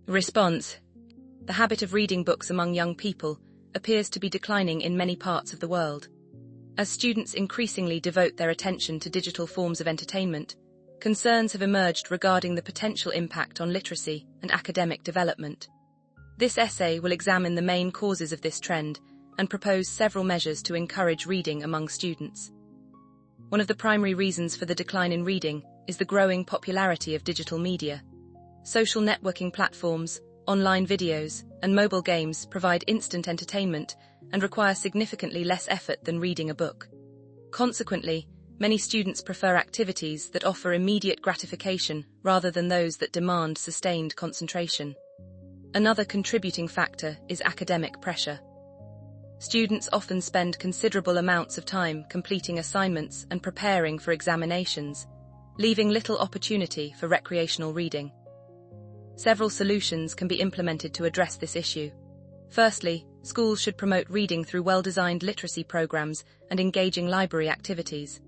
Speaker 4: Response. the habit of reading books among young people appears to be declining in many parts of the world. As students increasingly devote their attention to digital forms of entertainment, concerns have emerged regarding the potential impact on literacy and academic development. This essay will examine the main causes of this trend and propose several measures to encourage reading among students. One of the primary reasons for the decline in reading is the growing popularity of digital media. Social networking platforms, online videos, and mobile games provide instant entertainment and require significantly less effort than reading a book. Consequently, many students prefer activities that offer immediate gratification rather than those that demand sustained concentration. Another contributing factor is academic pressure. Students often spend considerable amounts of time completing assignments and preparing for examinations, leaving little opportunity for recreational reading. Several solutions can be implemented to address this issue. Firstly, schools should promote reading through well-designed literacy programs and engaging library activities.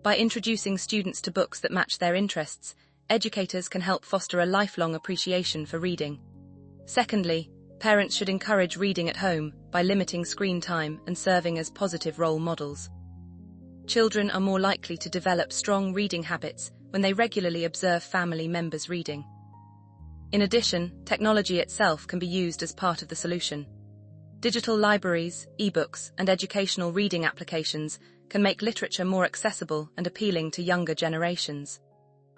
Speaker 4: By introducing students to books that match their interests, educators can help foster a lifelong appreciation for reading. Secondly, parents should encourage reading at home by limiting screen time and serving as positive role models. Children are more likely to develop strong reading habits when they regularly observe family members reading. In addition, technology itself can be used as part of the solution. Digital libraries, ebooks, and educational reading applications can make literature more accessible and appealing to younger generations.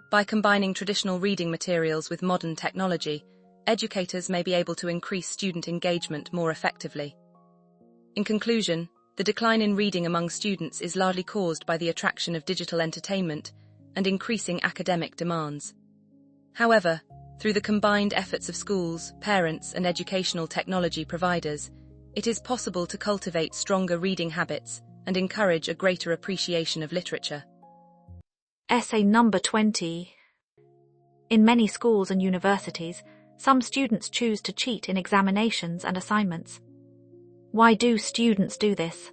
Speaker 4: By combining traditional reading materials with modern technology, educators may be able to increase student engagement more effectively. In conclusion, the decline in reading among students is largely caused by the attraction of digital entertainment and increasing academic demands. However, through the combined efforts of schools, parents, and educational technology providers, it is possible to cultivate stronger reading habits and encourage a greater appreciation of literature.
Speaker 1: Essay number 20. In many schools and universities, some students choose to cheat in examinations and assignments. Why do students do this?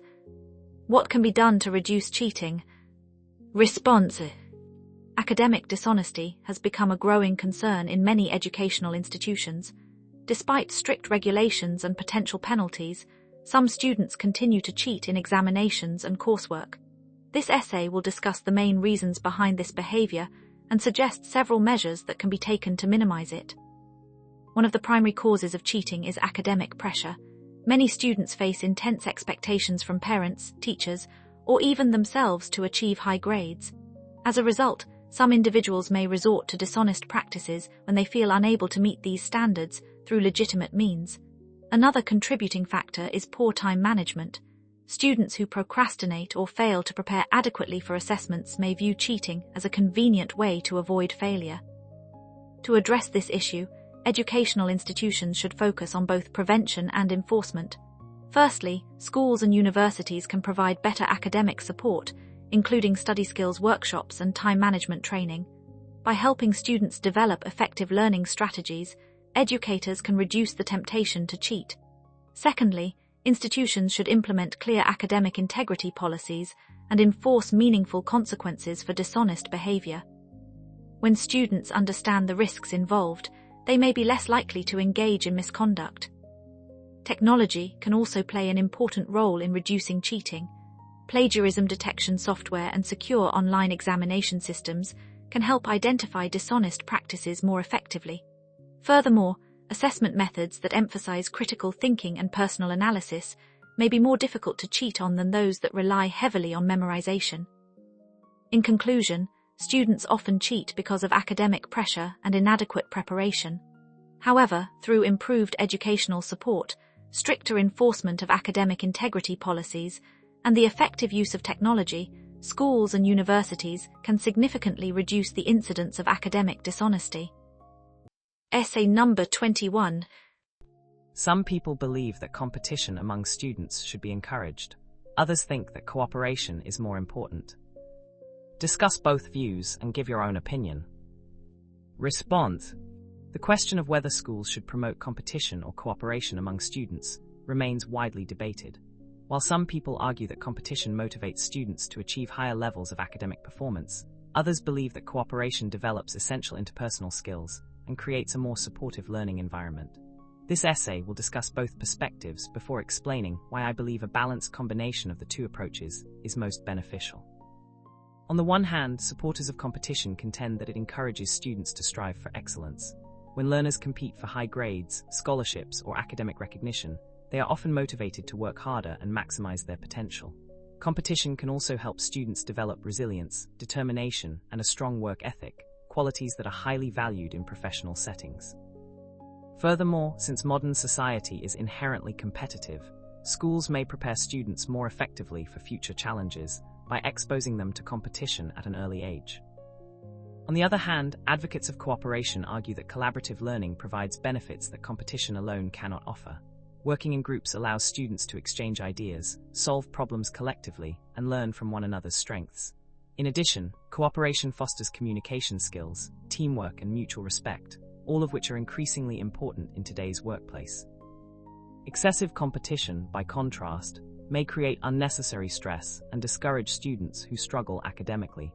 Speaker 1: What can be done to reduce cheating? Response. Academic dishonesty has become a growing concern in many educational institutions. Despite strict regulations and potential penalties, some students continue to cheat in examinations and coursework. This essay will discuss the main reasons behind this behavior and suggest several measures that can be taken to minimize it. One of the primary causes of cheating is academic pressure. Many students face intense expectations from parents, teachers, or even themselves to achieve high grades. As a result, some individuals may resort to dishonest practices when they feel unable to meet these standards through legitimate means. Another contributing factor is poor time management. Students who procrastinate or fail to prepare adequately for assessments may view cheating as a convenient way to avoid failure. To address this issue, educational institutions should focus on both prevention and enforcement. Firstly, schools and universities can provide better academic support, including study skills workshops and time management training. By helping students develop effective learning strategies, educators can reduce the temptation to cheat. Secondly, institutions should implement clear academic integrity policies and enforce meaningful consequences for dishonest behavior. When students understand the risks involved, they may be less likely to engage in misconduct. Technology can also play an important role in reducing cheating. Plagiarism detection software and secure online examination systems can help identify dishonest practices more effectively. Furthermore, assessment methods that emphasize critical thinking and personal analysis may be more difficult to cheat on than those that rely heavily on memorization. In conclusion, students often cheat because of academic pressure and inadequate preparation. However, through improved educational support, stricter enforcement of academic integrity policies, and the effective use of technology, schools and universities can significantly reduce the incidence of academic dishonesty. Essay number 21.
Speaker 3: Some people believe that competition among students should be encouraged. Others think that cooperation is more important. Discuss both views and give your own opinion. Response. The question of whether schools should promote competition or cooperation among students remains widely debated. While some people argue that competition motivates students to achieve higher levels of academic performance, others believe that cooperation develops essential interpersonal skills and creates a more supportive learning environment. This essay will discuss both perspectives before explaining why I believe a balanced combination of the two approaches is most beneficial. On the one hand, supporters of competition contend that it encourages students to strive for excellence. When learners compete for high grades, scholarships, or academic recognition, they are often motivated to work harder and maximize their potential. Competition can also help students develop resilience, determination, and a strong work ethic, qualities that are highly valued in professional settings. Furthermore, since modern society is inherently competitive, schools may prepare students more effectively for future challenges by exposing them to competition at an early age. On the other hand, advocates of cooperation argue that collaborative learning provides benefits that competition alone cannot offer. Working in groups allows students to exchange ideas, solve problems collectively, and learn from one another's strengths. In addition, cooperation fosters communication skills, teamwork, and mutual respect, all of which are increasingly important in today's workplace. Excessive competition, by contrast, may create unnecessary stress and discourage students who struggle academically.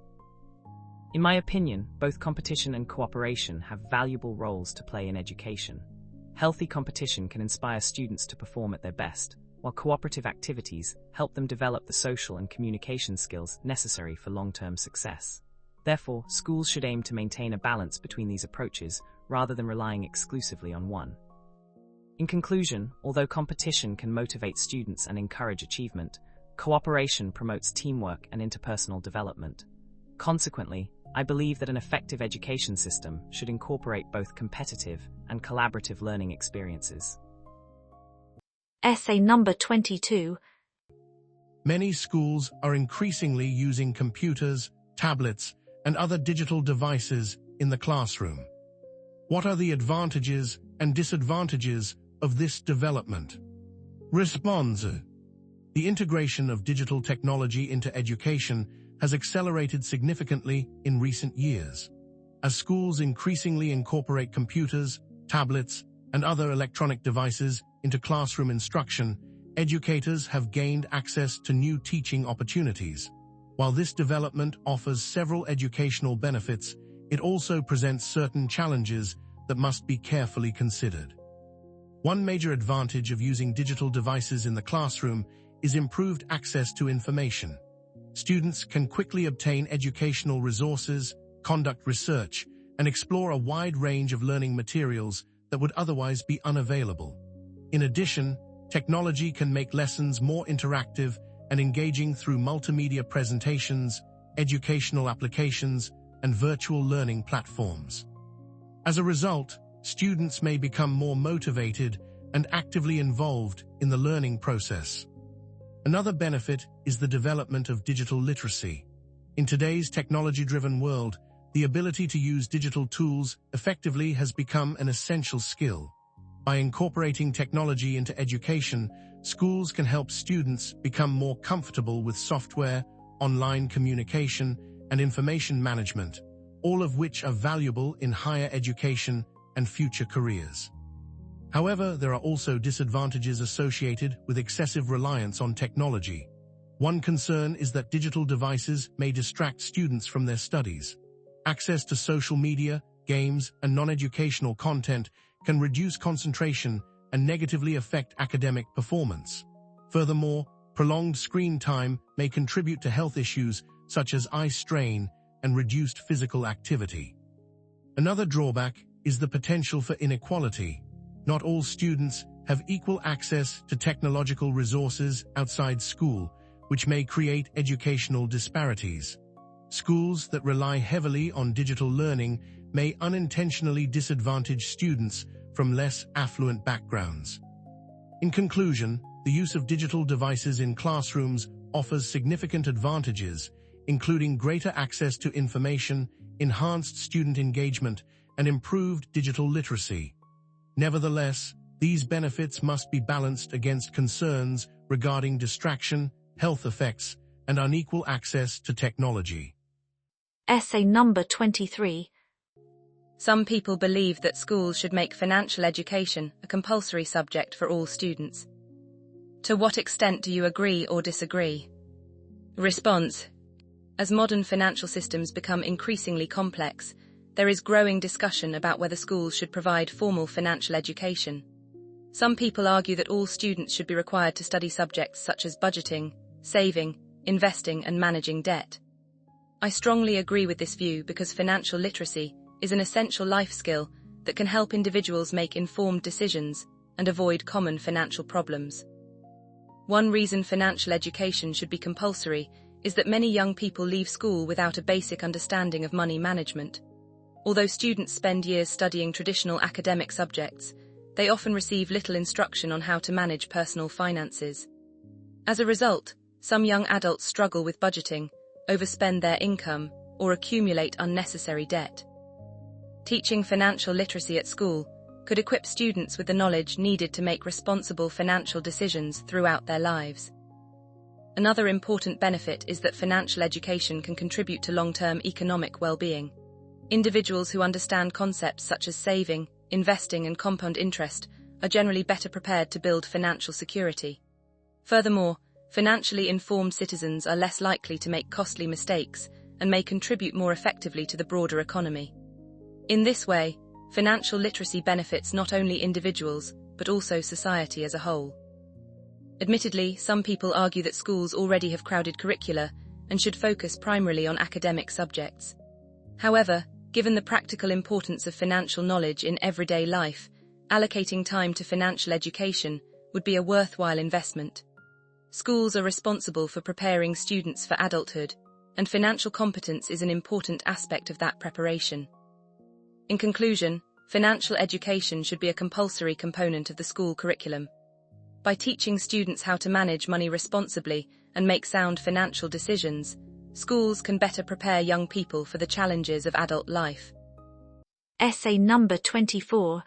Speaker 3: In my opinion, both competition and cooperation have valuable roles to play in education. Healthy competition can inspire students to perform at their best, while cooperative activities help them develop the social and communication skills necessary for long-term success. Therefore, schools should aim to maintain a balance between these approaches rather than relying exclusively on one. In conclusion, although competition can motivate students and encourage achievement, cooperation promotes teamwork and interpersonal development. Consequently, I believe that an effective education system should incorporate both competitive and collaborative learning experiences.
Speaker 1: Essay number 22.
Speaker 5: Many schools are increasingly using computers, tablets, and other digital devices in the classroom. What are the advantages and disadvantages of this development? Response. The integration of digital technology into education has accelerated significantly in recent years. As schools increasingly incorporate computers, tablets, and other electronic devices into classroom instruction, educators have gained access to new teaching opportunities. While this development offers several educational benefits, it also presents certain challenges that must be carefully considered. One major advantage of using digital devices in the classroom is improved access to information. Students can quickly obtain educational resources, conduct research, and explore a wide range of learning materials that would otherwise be unavailable. In addition, technology can make lessons more interactive and engaging through multimedia presentations, educational applications, and virtual learning platforms. As a result, students may become more motivated and actively involved in the learning process. Another benefit is the development of digital literacy. In today's technology-driven world, the ability to use digital tools effectively has become an essential skill. By incorporating technology into education, schools can help students become more comfortable with software, online communication, and information management, all of which are valuable in higher education and future careers. However, there are also disadvantages associated with excessive reliance on technology. One concern is that digital devices may distract students from their studies. Access to social media, games, and non-educational content can reduce concentration and negatively affect academic performance. Furthermore, prolonged screen time may contribute to health issues such as eye strain and reduced physical activity. Another drawback is the potential for inequality. Not all students have equal access to technological resources outside school, which may create educational disparities. Schools that rely heavily on digital learning may unintentionally disadvantage students from less affluent backgrounds. In conclusion, the use of digital devices in classrooms offers significant advantages, including greater access to information, enhanced student engagement, and improved digital literacy. Nevertheless, these benefits must be balanced against concerns regarding distraction, health effects, and unequal access to technology.
Speaker 1: Essay number 23.
Speaker 4: Some people believe that schools should make financial education a compulsory subject for all students. To what extent do you agree or disagree? Response: as modern financial systems become increasingly complex, there is growing discussion about whether schools should provide formal financial education. Some people argue that all students should be required to study subjects such as budgeting, saving, investing, and managing debt. I strongly agree with this view because financial literacy is an essential life skill that can help individuals make informed decisions and avoid common financial problems. One reason financial education should be compulsory is that many young people leave school without a basic understanding of money management. Although students spend years studying traditional academic subjects, they often receive little instruction on how to manage personal finances. As a result, some young adults struggle with budgeting, overspend their income, or accumulate unnecessary debt. Teaching financial literacy at school could equip students with the knowledge needed to make responsible financial decisions throughout their lives. Another important benefit is that financial education can contribute to long-term economic well-being. Individuals who understand concepts such as saving, investing, and compound interest are generally better prepared to build financial security. Furthermore, financially informed citizens are less likely to make costly mistakes and may contribute more effectively to the broader economy. In this way, financial literacy benefits not only individuals, but also society as a whole. Admittedly, some people argue that schools already have crowded curricula and should focus primarily on academic subjects. However, given the practical importance of financial knowledge in everyday life, allocating time to financial education would be a worthwhile investment. Schools are responsible for preparing students for adulthood, and financial competence is an important aspect of that preparation. In conclusion, financial education should be a compulsory component of the school curriculum. By teaching students how to manage money responsibly and make sound financial decisions, schools can better prepare young people for the challenges of adult life.
Speaker 1: Essay number 24.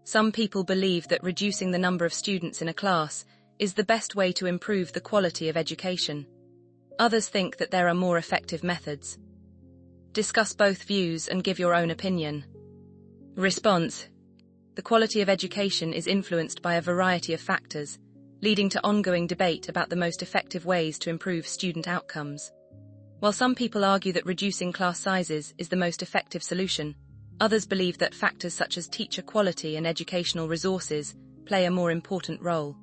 Speaker 4: Some people believe that reducing the number of students in a class is the best way to improve the quality of education. Others think that there are more effective methods. Discuss both views and give your own opinion. Response: the quality of education is influenced by a variety of factors, leading to ongoing debate about the most effective ways to improve student outcomes. While some people argue that reducing class sizes is the most effective solution, others believe that factors such as teacher quality and educational resources play a more important role.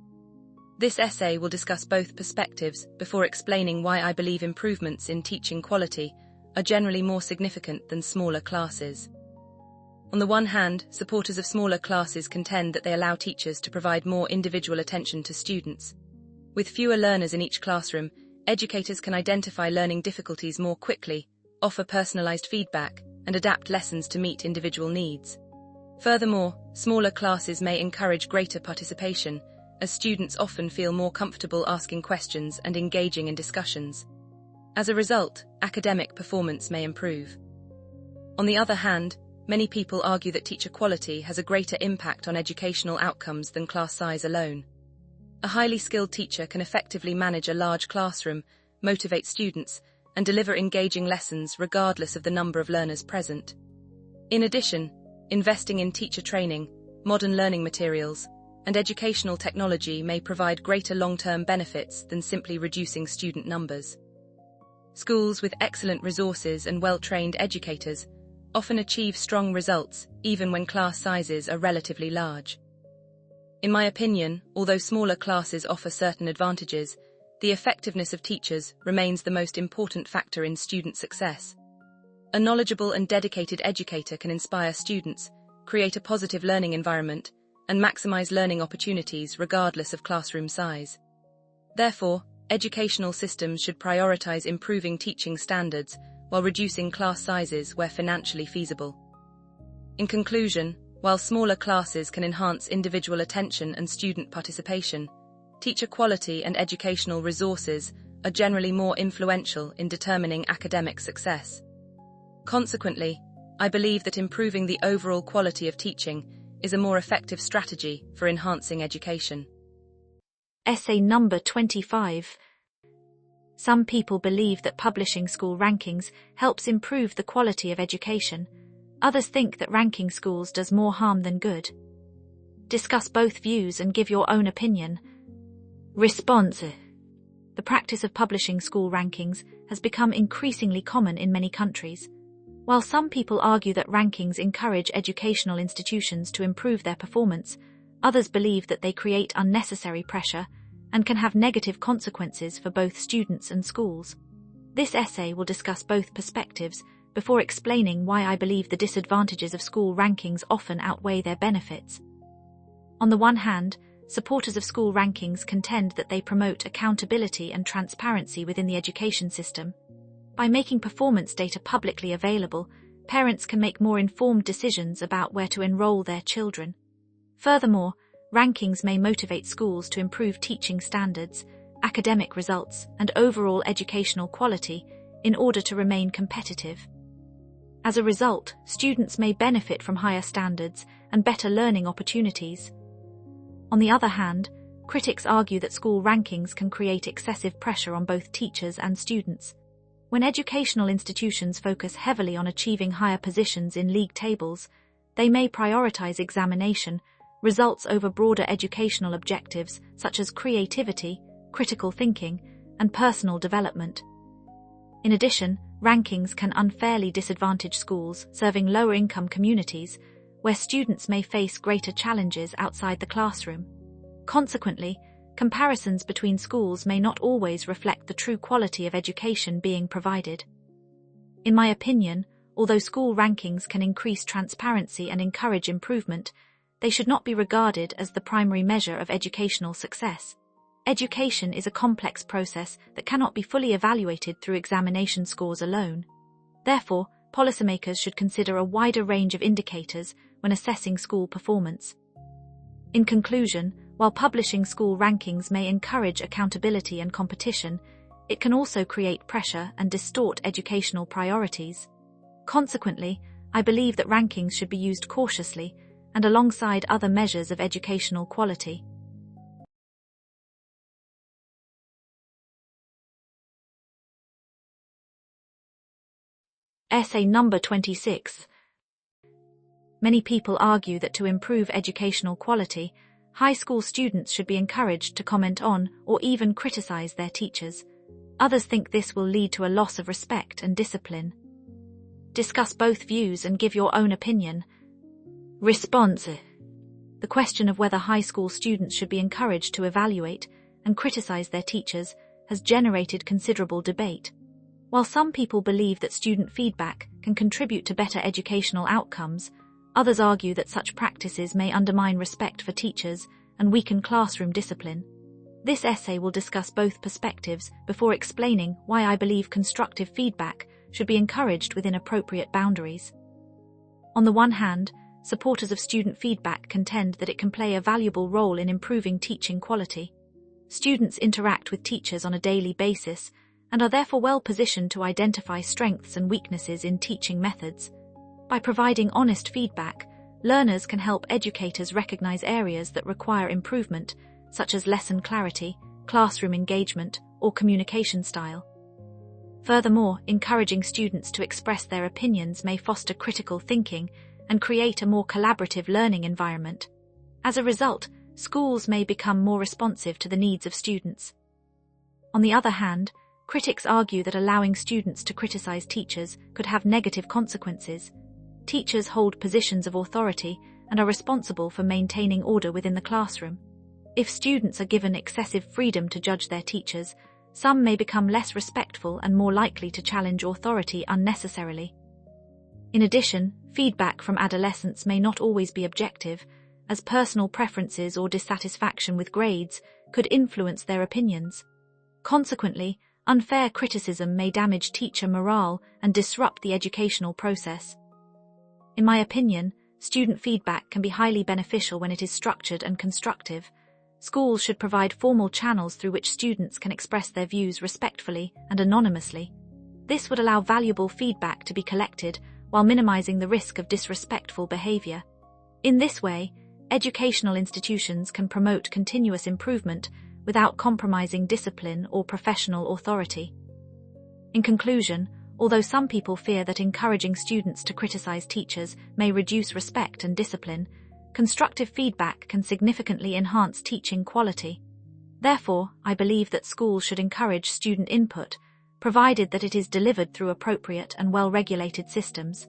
Speaker 4: This essay will discuss both perspectives before explaining why I believe improvements in teaching quality are generally more significant than smaller classes. On the one hand, supporters of smaller classes contend that they allow teachers to provide more individual attention to students. With fewer learners in each classroom, educators can identify learning difficulties more quickly, offer personalized feedback, and adapt lessons to meet individual needs. Furthermore, smaller classes may encourage greater participation, as students often feel more comfortable asking questions and engaging in discussions. As a result, academic performance may improve. On the other hand, many people argue that teacher quality has a greater impact on educational outcomes than class size alone. A highly skilled teacher can effectively manage a large classroom, motivate students, and deliver engaging lessons regardless of the number of learners present. In addition, investing in teacher training, modern learning materials, and educational technology may provide greater long-term benefits than simply reducing student numbers. Schools with excellent resources and well-trained educators often achieve strong results even when class sizes are relatively large. In my opinion, although smaller classes offer certain advantages, the effectiveness of teachers remains the most important factor in student success. A knowledgeable and dedicated educator can inspire students, create a positive learning environment, and maximize learning opportunities regardless of classroom size. Therefore, educational systems should prioritize improving teaching standards while reducing class sizes where financially feasible. In conclusion, while smaller classes can enhance individual attention and student participation, teacher quality and educational resources are generally more influential in determining academic success. Consequently, I believe that improving the overall quality of teaching is a more effective strategy for enhancing education.
Speaker 1: Essay number 25. Some people believe that publishing school rankings helps improve the quality of education. Others think that ranking schools does more harm than good. Discuss both views and give your own opinion. Response: the practice of publishing school rankings has become increasingly common in many countries. While some people argue that rankings encourage educational institutions to improve their performance, Others believe that they create unnecessary pressure and can have negative consequences for both students and schools. This essay will discuss both perspectives before explaining why I believe the disadvantages of school rankings often outweigh their benefits. On the one hand, supporters of school rankings contend that they promote accountability and transparency within the education system. By making performance data publicly available, parents can make more informed decisions about where to enroll their children. Furthermore, rankings may motivate schools to improve teaching standards, academic results, and overall educational quality in order to remain competitive. As a result, students may benefit from higher standards and better learning opportunities. On the other hand, critics argue that school rankings can create excessive pressure on both teachers and students. When educational institutions focus heavily on achieving higher positions in league tables, they may prioritize examination results over broader educational objectives such as creativity, critical thinking, and personal development. In addition, rankings can unfairly disadvantage schools serving lower-income communities, where students may face greater challenges outside the classroom. Consequently, comparisons between schools may not always reflect the true quality of education being provided. In my opinion, although school rankings can increase transparency and encourage improvement, they should not be regarded as the primary measure of educational success. Education is a complex process that cannot be fully evaluated through examination scores alone. Therefore, policymakers should consider a wider range of indicators when assessing school performance. In conclusion, while publishing school rankings may encourage accountability and competition, it can also create pressure and distort educational priorities. Consequently, I believe that rankings should be used cautiously and alongside other measures of educational quality. Essay number 26. Many people argue that to improve educational quality, high school students should be encouraged to comment on or even criticize their teachers. Others think this will lead to a loss of respect and discipline. Discuss both views and give your own opinion. Response. The question of whether high school students should be encouraged to evaluate and criticize their teachers has generated considerable debate. While some people believe that student feedback can contribute to better educational outcomes, others argue that such practices may undermine respect for teachers and weaken classroom discipline. This essay will discuss both perspectives before explaining why I believe constructive feedback should be encouraged within appropriate boundaries. On the one hand, supporters of student feedback contend that it can play a valuable role in improving teaching quality. Students interact with teachers on a daily basis and are therefore well positioned to identify strengths and weaknesses in teaching methods. By providing honest feedback, learners can help educators recognize areas that require improvement, such as lesson clarity, classroom engagement, or communication style. Furthermore, encouraging students to express their opinions may foster critical thinking and create a more collaborative learning environment. As a result, schools may become more responsive to the needs of students. On the other hand, critics argue that allowing students to criticize teachers could have negative consequences. Teachers hold positions of authority and are responsible for maintaining order within the classroom. If students are given excessive freedom to judge their teachers, some may become less respectful and more likely to challenge authority unnecessarily. In addition, feedback from adolescents may not always be objective, as personal preferences or dissatisfaction with grades could influence their opinions. Consequently, unfair criticism may damage teacher morale and disrupt the educational process. In my opinion, student feedback can be highly beneficial when it is structured and constructive. Schools should provide formal channels through which students can express their views respectfully and anonymously. This would allow valuable feedback to be collected while minimizing the risk of disrespectful behavior. In this way, educational institutions can promote continuous improvement without compromising discipline or professional authority. In conclusion, although some people fear that encouraging students to criticize teachers may reduce respect and discipline, constructive feedback can significantly enhance teaching quality. Therefore, I believe that schools should encourage student input, provided that it is delivered through appropriate and well-regulated systems.